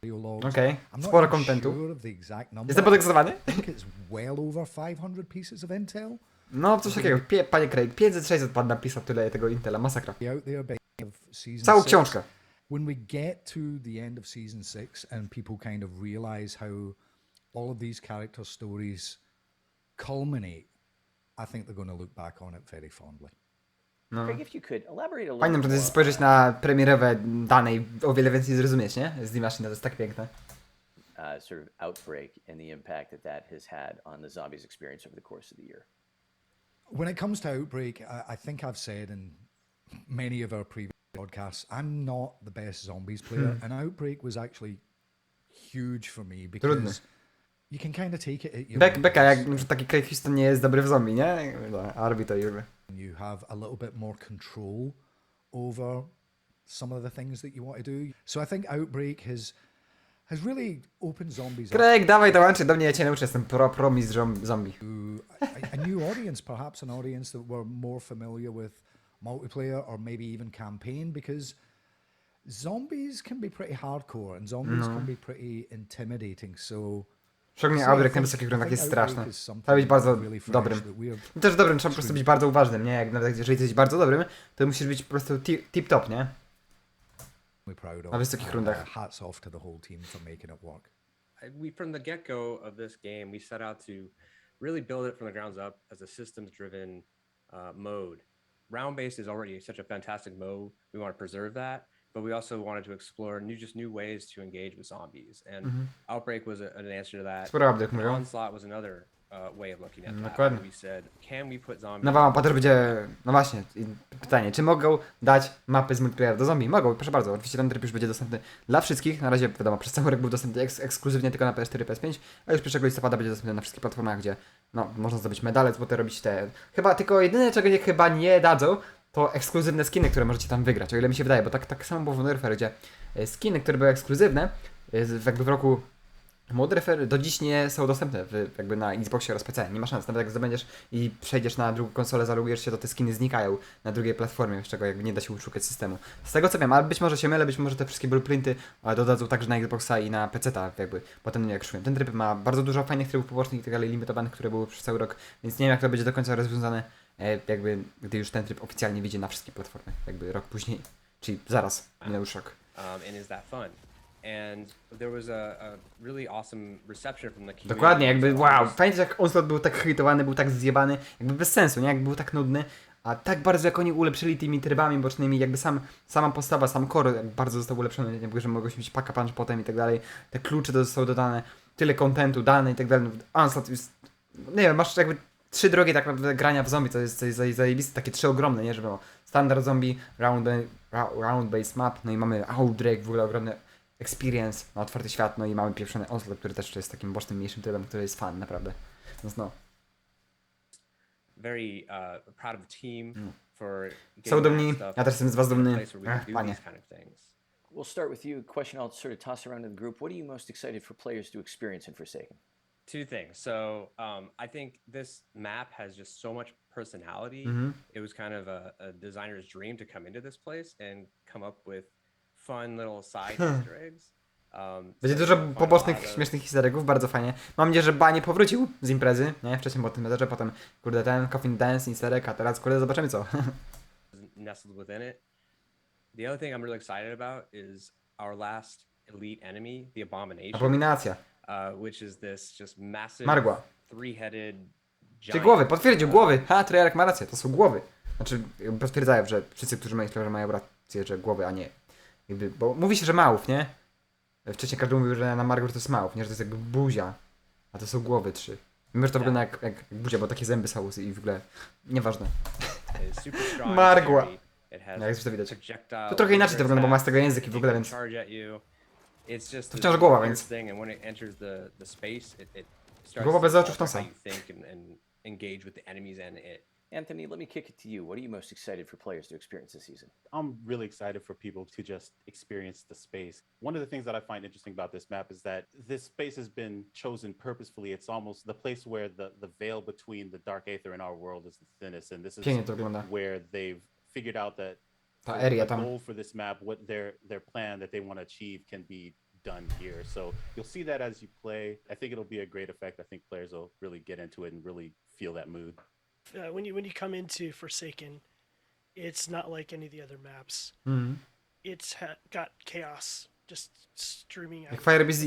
video logs. Okej, I'm not sporo even kontentu. sure of the exact number. Jestem podekscytowany? I think it's well over 500 pieces of intel. No, coś takiego, panie Craig, 500-600 pan napisał tyle tego Intela, masakra. Out there by the end of season Całą 6. książkę. When we get to the end of season 6 and people kind of realize how all of these character stories culminate, I think they're going to look back on it very fondly. No. Craig, if you could elaborate a little Fajnym more jest spojrzeć na premierowe dane i o wiele więcej zrozumieć, nie? Z The Machine, to jest tak piękne. sort of outbreak and the impact that that has had on the zombies experience over the course of the year. When it comes to Outbreak, I think I've said in many of our previous podcasts, I'm not the best zombies player, and Outbreak was actually huge for me because you can kind of take it at your own Beka, jak pace. na przykład taki Craig Houston nie jest dobry w zombie, nie? A robi to i robi. You have a little bit more control over some of the things that you want to do. So I think Outbreak has really opened zombies up Craig, dawaj dołączyć do mnie, ja cię nauczę, jestem pro mistrz zombie. to a new audience, perhaps an audience that were more familiar with multiplayer or maybe even campaign, because zombies can be pretty hardcore and zombies can be pretty intimidating. So Szczególnie So I Outbreak na think- wysokich I rundach think jest Outbreak straszne. is something Trzeba być bardzo really fresh dobrym. that we're I też dobrym, trzeba po prostu być bardzo uważnym, nie? Jak nawet jeżeli jesteś bardzo dobrym, to musisz być po prostu tip-top, nie? proud of. Na wysokich rundach. Hats off to the whole team for making it work. We from the get-go of this game, we set out to really build it from the grounds up as a systems-driven mode. Round-based is already such a fantastic mode. We want to preserve that, but we also wanted to explore new ways to engage with zombies. And Outbreak was an answer to that. Sporo update mówią. Onslaught was another way of looking at that. Dokładnie. We said, can we put zombies? Nowa mapa też będzie, no właśnie, pytanie, czy mogą dać mapy z multiplayera do zombie? Mogą, proszę bardzo, oczywiście ten tryb już będzie dostępny dla wszystkich, na razie wiadomo, przez cały rok był dostępny ekskluzywnie tylko na PS4 i PS5, a już 1 listopada będzie dostępny na wszystkich platformach, gdzie no, można zdobyć medale, złote, robić te, chyba tylko jedyne czego chyba nie dadzą, to ekskluzywne skiny, które możecie tam wygrać, o ile mi się wydaje, bo tak samo było w Modern Warfare, gdzie skiny, które były ekskluzywne, jakby w roku Modern Warfare do dziś nie są dostępne jakby na Xboxie oraz PC. Nie ma szans. Nawet jak zdobędziesz i przejdziesz na drugą konsolę, zalogujesz się, to te skiny znikają na drugiej platformie, z czego jakby nie da się uszukać systemu. Z tego co wiem, ale być może się mylę, być może te wszystkie blueprinty dodadzą także na Xboxa i na PC-ta jakby potem jak szłem. Ten tryb ma bardzo dużo fajnych trybów pobocznych i tak dalej, limitowanych, które były przez cały rok, więc nie wiem jak to będzie do końca rozwiązane, jakby gdy już ten tryb oficjalnie wyjdzie na wszystkie platformy, jakby rok później, czyli zaraz minął już rok. And is that fun? And there was a really awesome reception from the community. Dokładnie, jakby wow, fajnie jak Onslaught był tak hejtowany, był tak zjebany, jakby bez sensu, nie? Jak był tak nudny, a tak bardzo jak oni ulepszyli tymi trybami bocznymi, jakby sama postawa, sam core bardzo został ulepszony, jakby, że mogło się mieć pack punch potem i tak dalej, te klucze zostały dodane, tyle kontentu, dane i tak dalej. Onslaught jest, nie wiem, masz jakby 3 drogi tak naprawdę grania w zombie, co jest zajebiste, takie 3 ogromne, nie, że było standard zombie, round base map, no i mamy Outbreak, w ogóle ogromny experience na otwarty świat, no i mamy pieprzony Onslaught, który też jest takim bocznym, mniejszym trybem, który jest fan, naprawdę. Więc no. Very proud of the team for Są getting dumni, that stuff ja też jestem z was to a dumny. place where we can do Panie. these kind of things. We'll start with you. Question I'll sort of toss around to the group. What are you most excited for players to experience in Forsaken? Two things. So I think this map has just so much personality. It was kind of a designer's dream to come into this place and come up with fun little side Easter eggs. Będzie dużo pobocznych, śmiesznych historyków, bardzo fajnie. Mam nadzieję, że Banie powrócił z imprezy, nie? Wcześniej po tym mezerze, potem kurde ten Coffin Dance, historyk, a teraz kurde zobaczymy co. nestled within it. The other thing I'm really excited about is our last elite enemy, the Abomination. Abominacja. Which is this just massive Margła. three-headed Czy giant. głowy, potwierdził, głowy. Ha, Treyarch ma rację, to są głowy. Znaczy, potwierdzają, że wszyscy, którzy myślą, że mają rację, że głowy, a nie. Jakby, bo mówi się, że małów, nie? Wcześniej każdy mówił, że na Margo to jest małów, nie? Że to jest jakby buzia. A to są głowy 3. Mimo, że to wygląda jak buzia, bo takie zęby są i w ogóle nieważne. It's super strong, Margła. it has Jak już to widać. projectile To trochę inaczej to wygląda, bo ma z tego attacks, język i w ogóle, więc... charge at you. It's just To this wciąż głowa, weird więc... thing, and when it enters the space, it starts Głowa to bez oczu w alter nosa. how you think and engage with the enemies and it. Anthony, let me kick it to you. What are you most excited for players to experience this season? I'm really excited for people to just experience the space. One of the things that I find interesting about this map is that this space has been chosen purposefully. It's almost the place where the veil between the Dark Aether and our world is the thinnest, and this is Pięknie to wygląda. where they've figured out that Ta area the tam. goal for this map, what their plan that they want to achieve, can be done here. So you'll see that as you play. I think it'll be a great effect. I think players will really get into it and really feel that mood. When you come into Forsaken, it's not like any of the other maps. It's got chaos just streaming out. Jak Fire BZ.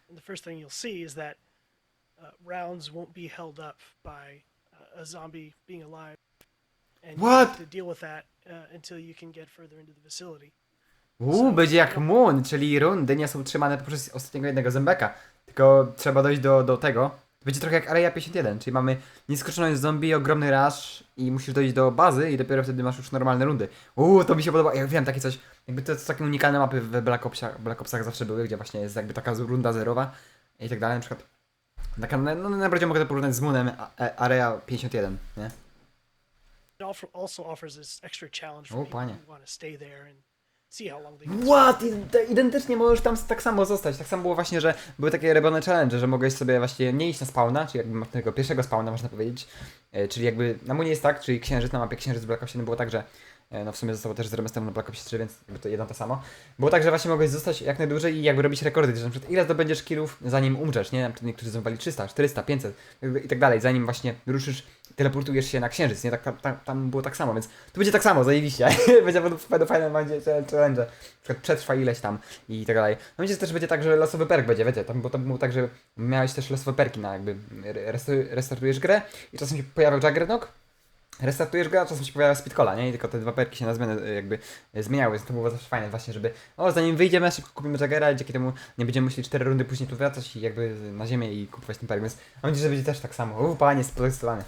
And the first thing you'll see is that rounds won't be held up by a zombie being alive, and you What? have to deal with that until you can get further into the facility. Będzie jak Moon, czyli rundy nie są trzymane poprzez ostatniego jednego zębeka. Tylko trzeba dojść do tego. Będzie trochę jak Area 51, czyli mamy nieskończoność zombie, ogromny rush i musisz dojść do bazy i dopiero wtedy masz już normalne rundy. To mi się podoba. Ja wiem, takie coś, jakby to takie unikalne mapy w Black Opsach zawsze były, gdzie właśnie jest jakby taka runda zerowa i tak dalej. Na przykład taka, no najbardziej mogę to porównać z Moonem Area 51, nie? It also offers this extra challenge for people who want to stay there and see how long they can What? Identycznie możesz tam tak samo zostać. Tak samo było właśnie, że były takie robione challenge, że mogłeś sobie właśnie nie iść na spawna, czyli jakby tego pierwszego spawna można powiedzieć. Czyli jakby na Moonie jest tak, czyli księżyc, na mapie księżyc w Black Ops 7 było tak, że no w sumie zostało też zremasterowane na Black Ops 3, więc jakby to jedno to samo. Było tak, że właśnie mogłeś zostać jak najdłużej i jakby robić rekordy, że na przykład ile zdobędziesz killów zanim umrzesz, nie? Na przykład niektórzy zdobywali 300, 400, 500 i tak dalej, zanim właśnie ruszysz, teleportujesz się na księżyc, nie? Tam było tak samo, więc tu będzie tak samo, zajebiście. Będzie fajne challenge, na przykład przetrwa ileś tam i tak dalej. No będzie też będzie tak, że losowy perk będzie, wiecie, tam było tak, że miałeś też losowe perki na jakby restartujesz grę i czasem się pojawiał Juggernaut, restartujesz grę, a czasem się pojawia speedcola, nie? I tylko te dwa perki się na zmianę jakby zmieniały, więc to było zawsze fajne właśnie, żeby zanim wyjdziemy, szybko kupimy Juggera i dzięki temu nie będziemy musieli 4 rundy później tu wracać i jakby na ziemię i kupować ten perk, więc mam nadzieję, że będzie też tak samo. Panie, podekscytowany.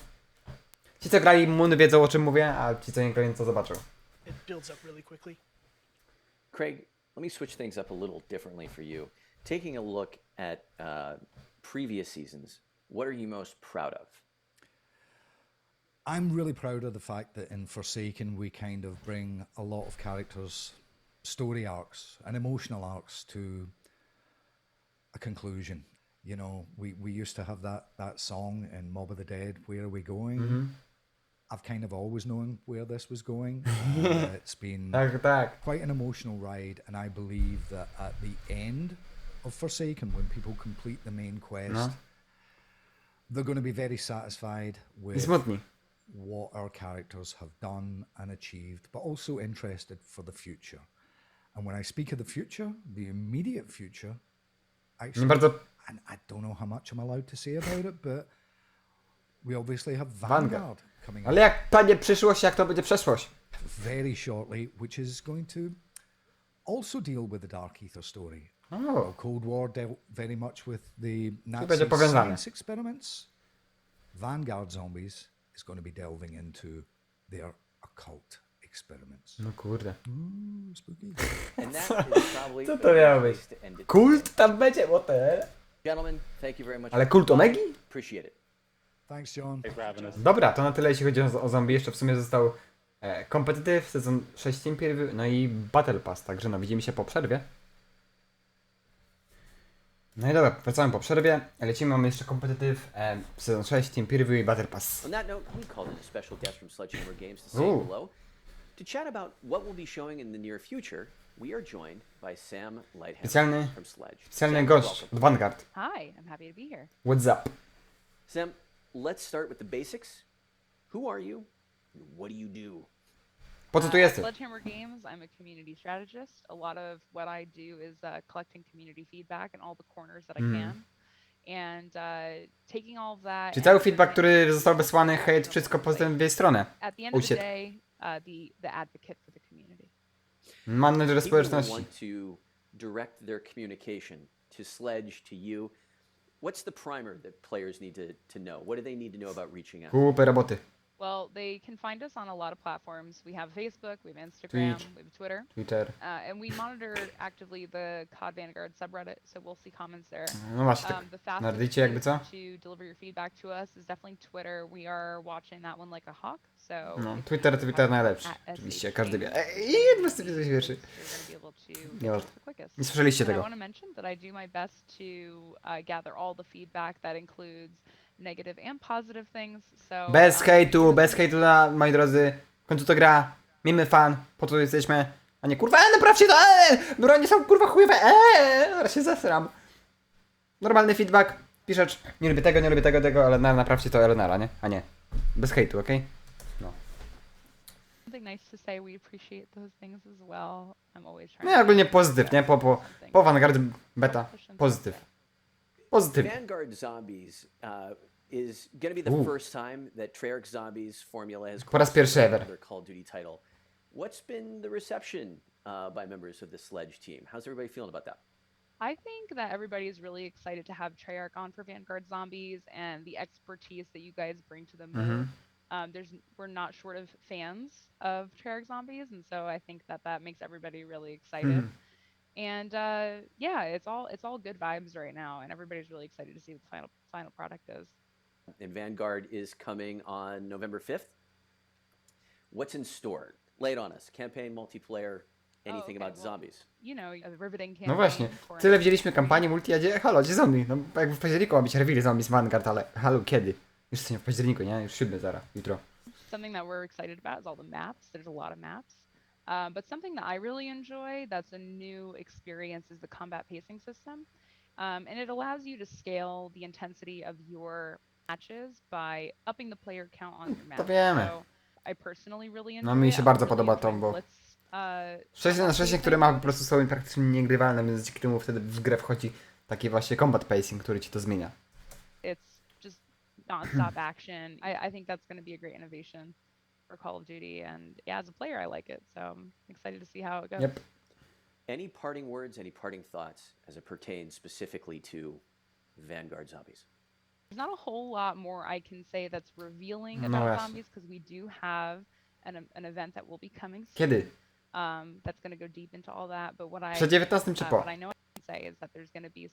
Ci co grali Moon wiedzą o czym mówię, a ci co nie grali co zobaczą. It builds up really quickly. Craig, let me switch things up a little differently for you. Taking a look at previous seasons, what are you most proud of? I'm really proud of the fact that in Forsaken we kind of bring a lot of characters' story arcs and emotional arcs to a conclusion. You know, we used to have that song in Mob of the Dead, Where Are We Going? I've kind of always known where this was going. It's been quite an emotional ride, and I believe that at the end of Forsaken, when people complete the main quest, they're going to be very satisfied with what our characters have done and achieved, but also interested for the future. And when I speak of the future, the immediate future, actually, and I don't know how much I'm allowed to say about it, but we obviously have Vanguard. Vanguard coming Ale jak panie przyszłość, jak to będzie przeszłość? very shortly, which is going to also deal with the Dark Ether story. O, Cold War dealt very much with the Nazi będzie powiązane. science experiments. Vanguard Zombies is going to be delving into their occult experiments. no kurde. Spooky. And that is probably Co a to good miało być? place to end it. Kult tam będzie? What the hell? Gentlemen, thank you very much. Ale for kult coming. Omegi? Appreciate it. Thanks, John. Thanks for having us. Dobra, to na tyle jeśli chodzi o zombie. Jeszcze w sumie został Competitive, sezon 6 Team Preview, no i Battle Pass, także no widzimy się po przerwie. No i dobra, wracamy po przerwie. Lecimy, mamy jeszcze Competitive, sezon 6 Team Preview i Battle Pass. On that note, we called in a special guest from Sledgehammer Games to say Ooh. hello. To chat about what we'll be showing in the near future, we are joined by Sam Lighthammer from Sledge. Specjalny Sam, gość welcome. od Vanguard. Hi, I'm happy to be here. What's up? Sam, let's start with the basics. Who are you? And what do you do? Po co tu jesteś? Sledgehammer Games, I'm a community strategist. A lot of what I do is collecting community feedback in all the corners that I can. And taking all of that. Czyli cały and feedback, turning it który został wysłany, hejt, wszystko pozytywnie w jej stronę. At the end Oh, of the shit. day, the advocate for the community. Manager People społeczności. want to direct their communication to Sledge, to you. What's the primer that players need to know? What do they need to know about reaching out? Kupy roboty. Well, they can find us on a lot of platforms. We have Facebook, we have Instagram, Twitch. we have Twitter. Twitter. And we monitor actively the COD Vanguard subreddit, so we'll see comments there. No właśnie, tak The na fastest Reddicie jakby place co? to deliver your feedback to us is definitely Twitter. We are watching that one like a hawk. So No, if Twitter you najlepszy. at Oczywiście, SHG, każdy wie. I jedno z tych wierszy. you're gonna be able to Nie get ważne. it the quickest. Nie słyszeliście But I tego. want to mention that I do my best to gather all the feedback that includes negative and positive things. So Bez hejtu, moi drodzy. W końcu to gra. Miejmy fan. Po co jesteśmy? A nie kurwa, naprawcie to! Bronie są kurwa chujowe! Zaraz się zesram. Normalny feedback. Piszesz, nie lubię tego, ale naprawcie to Eleonara, nie? A nie. Bez hejtu, okej? No. something nice to say. We appreciate those things as well. I'm always trying. No i ogólnie pozytyw, nie? Po Vanguard beta. Pozytyw. Pozytyw. Vanguard Zombies is going to be the first time that Treyarch Zombies formula has Po raz pierwszy ever. their Call of Duty title. What's been the reception by members of the Sledge team? How's everybody feeling about that? I think that everybody is really excited to have Treyarch on for Vanguard Zombies and the expertise that you guys bring to the mode. We're not short of fans of Treyarch Zombies, and so I think that makes everybody really excited. And yeah, it's all good vibes right now, and everybody's really excited to see what the final product is. And Vanguard is coming on November 5th. What's in store? Lay it on us. Campaign, multiplayer, anything about zombies. You know, a riveting campaign. No właśnie, for tyle widzieliśmy kampanii multi, a gdzie, halo, gdzie zombie? No jakby w październiku ma być reveal zombie z Vanguard, ale halo, kiedy? Już jesteśmy w październiku, nie? Już 7 zaraz, jutro. Something that we're excited about is all the maps. There's a lot of maps. But something that I really enjoy that's a new experience is the combat pacing system. And it allows you to scale the intensity of your matches by upping the player count on your map. To wiemy. So I personally really enjoy No mi się it. bardzo I'm podoba really to, enjoying bo Blitz, 6 na 6, które ma po prostu są praktycznie niegrywalne, więc dzięki temu wtedy w grę wchodzi taki właśnie combat pacing, który ci to zmienia. It's just non-stop action. I think that's going to be a great innovation for Call of Duty, and yeah, as a player, I like it. So I'm excited to see how it goes. Yep. Any parting words, any parting thoughts as it pertains specifically to Vanguard Zombies? There's not a whole lot more I can say that's revealing No about właśnie. zombies because we do have an event that will be coming soon. Kiedy? That's going to go deep into all that. But Przed 19 czy po? what I know I can say is that there's going to be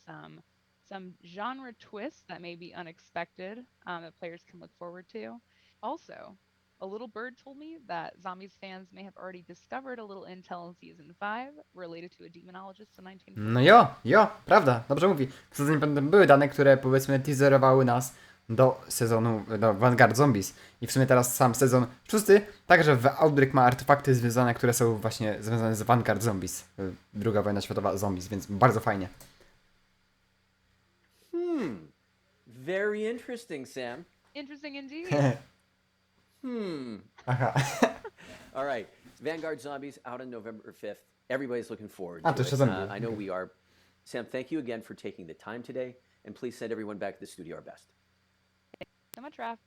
some genre twists that may be unexpected that players can look forward to. Also, a little bird told me that Zombies fans may have already discovered a little intel in Season 5 related to a demonologist in 1940. No prawda, dobrze mówi. W sezonie potem były dane, które powiedzmy teaserowały nas do sezonu, do Vanguard Zombies. I w sumie teraz sam sezon 6, także w Outbreak ma artefakty związane, które są właśnie związane z Vanguard Zombies. Druga wojna światowa Zombies, więc bardzo fajnie. Very interesting, Sam. Interesting indeed. Aha. All right. Vanguard Zombies out on November 5th. Everybody's looking forward A, to to it. jeszcze zombie. I know we are. Sam, thank you again for taking the time today, and please send everyone back to the studio our best. So much, Raph.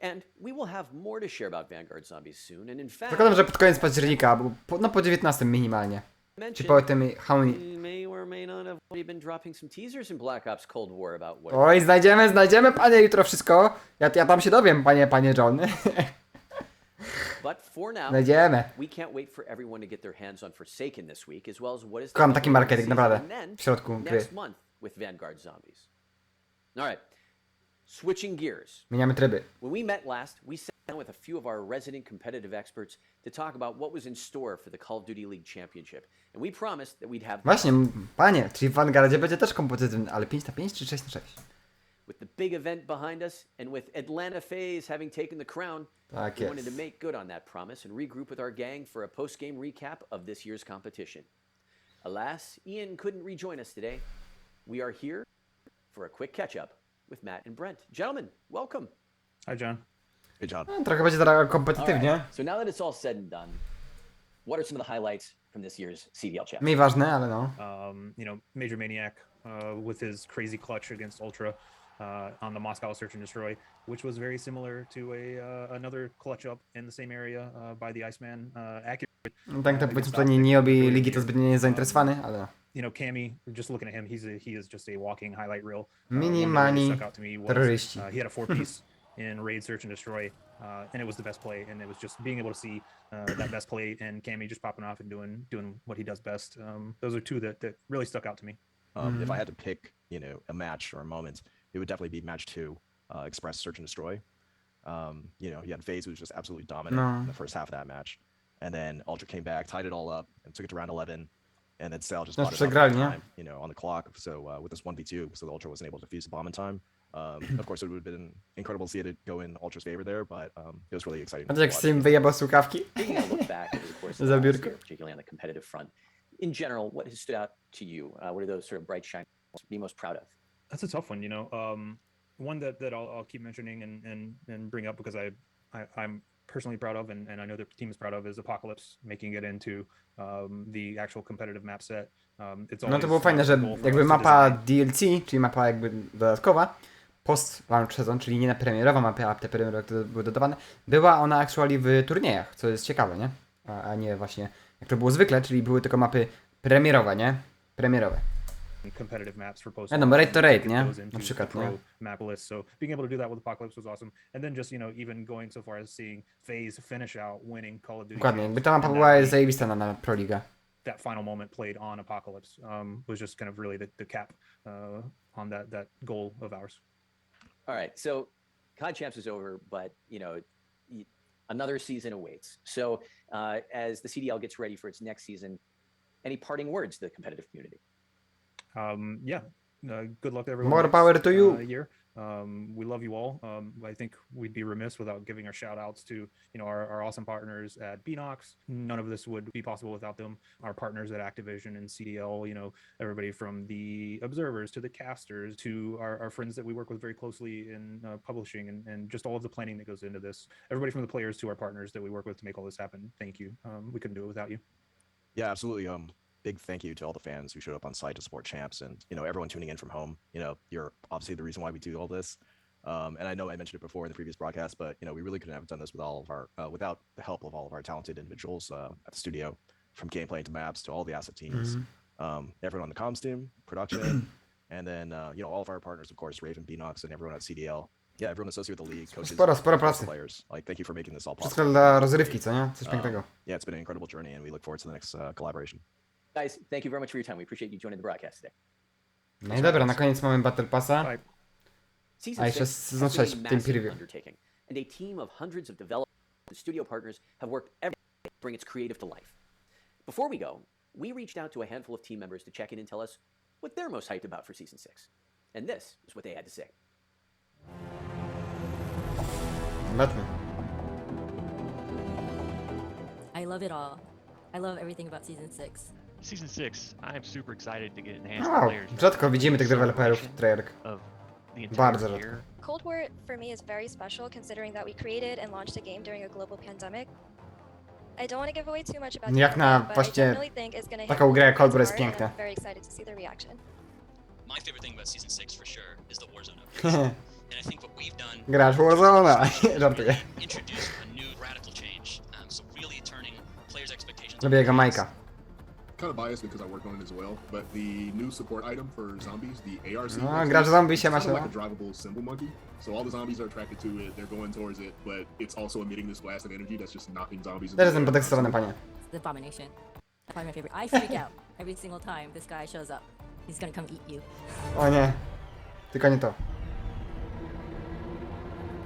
And we will have more to share about Vanguard Zombies soon, and in fact... Zakładam, że pod koniec października, bo po 19 minimalnie. Czy po tym how many... We may or may not have already been dropping some teasers in Black Ops Cold War about what... Oj, znajdziemy, panie, jutro wszystko. Ja tam się dowiem, panie John. But for now, Znajdziemy. we can't wait for everyone to get their hands on Forsaken this week, as well as what is Kocham taki marketing, season, naprawdę, and then w środku gry. next month with Vanguard Zombies. All right, switching gears. Zmieniamy tryby. When we met last, we sat down with a few of our resident competitive experts to talk about what was in store for the Call of Duty League Championship, and we promised that we'd have... Właśnie, panie, czyli w Vanguardzie będzie też kompozytywny, ale 5-5 czy 6-6? With the big event behind us, and with Atlanta FaZe having taken the crown, Tak we wanted to jest. make good on that promise and regroup with our gang for a post-game recap of this year's competition. Alas, Ian couldn't rejoin us today. We are here for a quick catch-up with Matt and Brent. Gentlemen, welcome. Hi, John. Hey, John. No, trochę będzie teraz All kompetytywnie. right, so now that it's all said and done, what are some of the highlights from this year's CDL chapter? Mniej ważne, ale no. Major Maniac with his crazy clutch against Ultra on the Moscow Search and Destroy, which was very similar to another clutch up in the same area by the Iceman. Accurate. No, tak to powiedzmy, to nie obi ligi to zbytnio nie jest zainteresowany, ale no. Cammy, just looking at him, he is just a walking highlight reel. Mini One that really mani stuck out to me was, terroryści. he had a 4-piece in Raid Search and Destroy, and it was the best play. And it was just being able to see that best play and Cammy just popping off and doing what he does best. Those are two that really stuck out to me. If I had to pick, a match or a moment, it would definitely be match 2, Express Search and Destroy. You had FaZe, who was just absolutely dominant in the first half of that match, and then Ultra came back, tied it all up, and took it to round 11, and then Cell just bought it up in time, on the clock. So with this 1v2, so the Ultra wasn't able to defuse the bomb in time. Of course, it would have been incredible to see it go in Ultra's favor there, but it was really exciting. A jak Sim wyjebał słuchawki. Taking a look back over the course of the last year, particularly on the competitive front, in general, what has stood out to you? What are those sort of bright shiny be most proud of? That's a tough one, one that I'll keep mentioning and bring up because I'm personally proud of, and I know the team is proud of, is Apocalypse making it into the actual competitive map set. No to było fajne, że jakby mapa DLC, czyli mapa jakby dodatkowa, post-launch sezon, czyli nie na premierowa mapa, a te premierowe, które były dodawane, była ona actually w turniejach, co jest ciekawe, nie? A nie właśnie jak to było zwykle, czyli były tylko mapy premierowe, nie? Premierowe. Competitive maps for post. No, raid to raid, nie? Na przykład, nie? Map list. So being able to do that with Apocalypse was awesome. And then just, even going so far as seeing FaZe finish out winning Call of Duty. Dokładnie, jakby ta mapa była zajebista na Pro Liga. That final moment played on Apocalypse was just kind of really the cap on that goal of ours. All right, so COD Champs is over, but another season awaits. So as the CDL gets ready for its next season, any parting words to the competitive community? Good luck to everyone. More power to you. Year. We love you all. I think we'd be remiss without giving our shout outs to, our awesome partners at Beanox. None of this would be possible without them. Our partners at Activision and CDL, everybody from the observers to the casters to our friends that we work with very closely in publishing and just all of the planning that goes into this. Everybody from the players to our partners that we work with to make all this happen. Thank you. We couldn't do it without you. Yeah, absolutely. Big thank you to all the fans who showed up on site to support Champs, and everyone tuning in from home. You're obviously the reason why we do all this. And I know I mentioned it before in the previous broadcast, but we really couldn't have done this with all of our without the help of all of our talented individuals at the studio, from gameplay to maps to all the asset teams, everyone on the comms team, production, and then all of our partners, of course, Raven, Beanox, and everyone at CDL. Yeah, everyone associated with the league, coaches, sporo pracy. Players. Thank you for making this all possible. Wszystko dla rozrywki, co nie? Coś pięknego. Yeah, it's been an incredible journey, and we look forward to the next collaboration. Guys, thank you very much for your time. We appreciate you joining the broadcast today. No i dobra, na koniec mamy Battle Passa. Season A jeszcze 6 sezon has been 6 a w tym massive preview. undertaking, and a team of hundreds of developers and studio partners have worked every day to bring its creative to life. Before we go, we reached out to a handful of team members to check in and tell us what they're most hyped about for Season 6. And this is what they had to say. Zobaczmy. I love it all. I love everything about Season 6. Season 6, I'm super excited to get enhanced Wow, players. rzadko widzimy tych deweloperów w Treyarch. Bardzo rzadko. Cold War for me is very special considering that we created and launched a game during a global pandemic. I don't want to give away too much about the Jak na game, but I właśnie definitely think it's going to hit taką grę jak Cold War jest hard, and piękne. I'm very excited to see the reaction. My favorite thing about Season 6 for sure is the Warzone updates. Gracz Warzona. Żartuję. Robię jego Majka. Kind of biased because I worked on it as well, but the new support item for zombies, the ARC, No, gracz zombie się ma się. like a drivable symbol monkey. So all the zombies are attracted to it, they're going towards it, but it's also emitting this blast of energy that's just knocking zombies. Też jestem podekscytowany, panie. It's the abomination. Probably my favorite. I freak out every single time this guy shows up. He's gonna come eat you. O nie. Tylko nie to.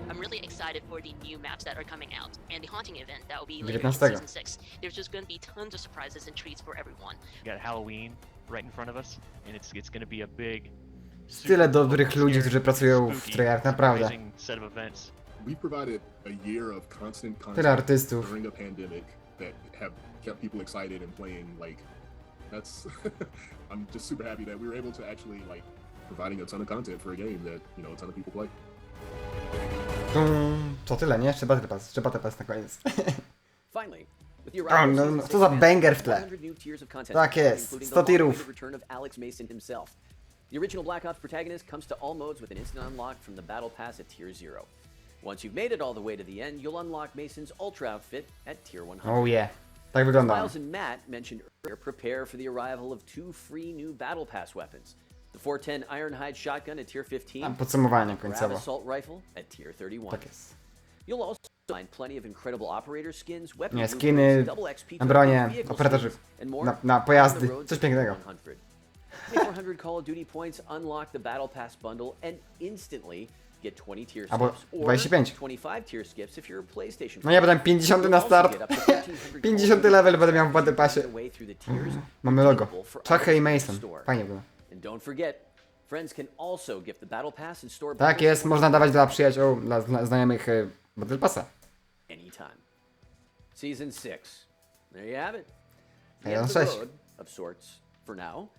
I'm really excited for the new maps that are coming out and the haunting event that will be later in 19. season 6. There's just going to be tons of surprises and treats for everyone. We got Halloween right in front of us, and it's going to be a big. Tyle dobrych ludzi, którzy pracują w Treyarch, naprawdę. Set of events. We provided a year of constant Tyle content artystów. during a pandemic that have kept people excited and playing. Like, that's I'm just super happy that we were able to actually like providing a ton of content for a game that, you know, a ton of people play. To tyle, nie? Jeszcze Battle Pass na koniec. Finally, with the O, arrival no, of no, season to za 6 banger w tle. 100 new tiers of content, Tak jest, including 100 the tirów. return of Alex Mason himself. The original Black Ops protagonist comes to all modes with an instant unlock from the Battle Pass at Tier 0. Once you've made it all the way to the end, you'll unlock Mason's Ultra outfit at Tier 100. Oh yeah. Tak wygląda. Miles and Matt mentioned earlier, prepare for the arrival of 2 free new Battle Pass weapons. The 410 Ironhide shotgun at Tier 15. A podsumowanie Grab końcowo. assault rifle at Tier 31. Tak jest. You'll also find plenty of incredible operator skins, weapon Nie, blueprints, skiny double XP na bronie, vehicle operatorzy, skins, and more na on pojazdy, the road coś to pięknego. 100. 400 Call of Duty points unlock the Battle Pass bundle and instantly get 20 tier Albo skips or 25. 25 tier skips if you're a PlayStation No ja player. będę 50 na You'll also start. get up to 1,500 50 level będę miał w Battle Passie. way through the tiers Mamy logo. available for Chucka i others in the Mason. store. Fajnie było. And don't forget, friends can also gift the Battle Pass and store Tak bundles jest, for można dawać dla przyjaciół, dla znajomych Battle Passa. anytime. Season 6. There you have it. The Sezon end of the 6. road, of sorts, for now.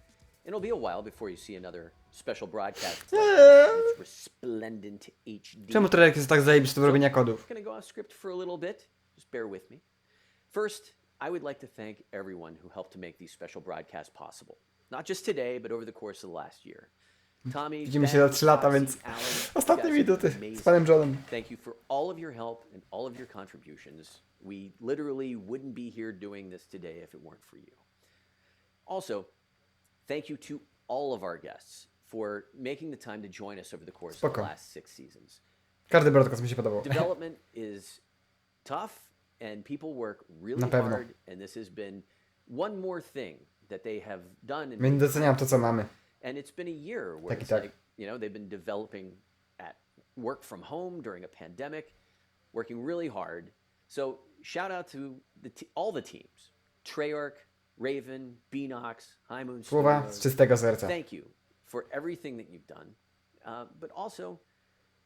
And it'll be a while before you see another special broadcast like this, its resplendent HD. Czemu Treyarch jest tak zajebisty do robienia kodów? Gonna go off script for a little bit. Just bear with me. First, I would like to thank everyone who helped to make these special broadcasts possible. Not just today, but over the course of the last year. Tommy, Widzimy się za 3 lata, Foxy, więc Alan, ostatnie you guys minuty have been z amazing. panem Johnem. Thank you for all of your help and all of your contributions. We literally wouldn't be here doing this today if it weren't for you. Also, thank you to all of our guests for making the time to join us over the course of the Spoko. last 6 seasons. Każdy broadcast mi się podobał. Development is tough and people work Na really pewno. hard, and this has been one more thing that they have done. My nie doceniam to, co mamy. And it's been a year where Tak i it's tak. like, you know, they've been developing at work from home during a pandemic, working really hard. So shout out to all the teams, Treyarch, Raven, Beanox, High Moon Słowa Studios. z czystego serca. Thank you for everything that you've done, but also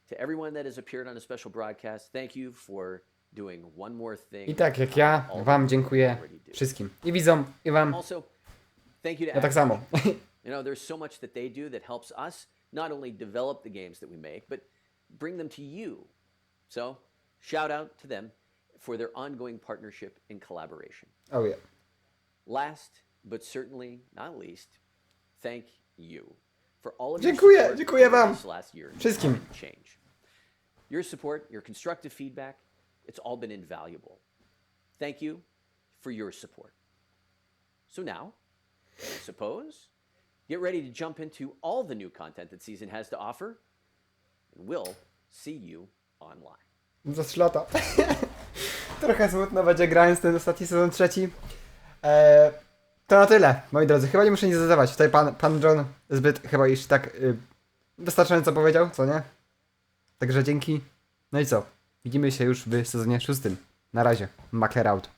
to everyone that has appeared on a special broadcast. Thank you for doing one more thing. I tak jak ja, wam dziękuję wszystkim. I widzom, i wam. Also, thank you to Ja tak samo. You know, there's so much that they do that helps us not only develop the games that we make, but bring them to you. So, shout out to them for their ongoing partnership and collaboration. Oh yeah. Last, but certainly not least, thank you for all of Dziękuję, your support dziękuję over wam. this last year. Wszystkim. And change. Your support, your constructive feedback, it's all been invaluable. Thank you for your support. So now, I suppose, get ready to jump into all the new content that Season has to offer, and we'll see you online. Za 3 lata. Trochę smutno będzie grając ten ostatni sezon 3. To na tyle, moi drodzy. Chyba nie muszę nic dodawać. Tutaj pan John zbyt chyba już tak wystarczająco powiedział, co nie? Także dzięki. No i co? Widzimy się już w sezonie 6. Na razie. Makler out.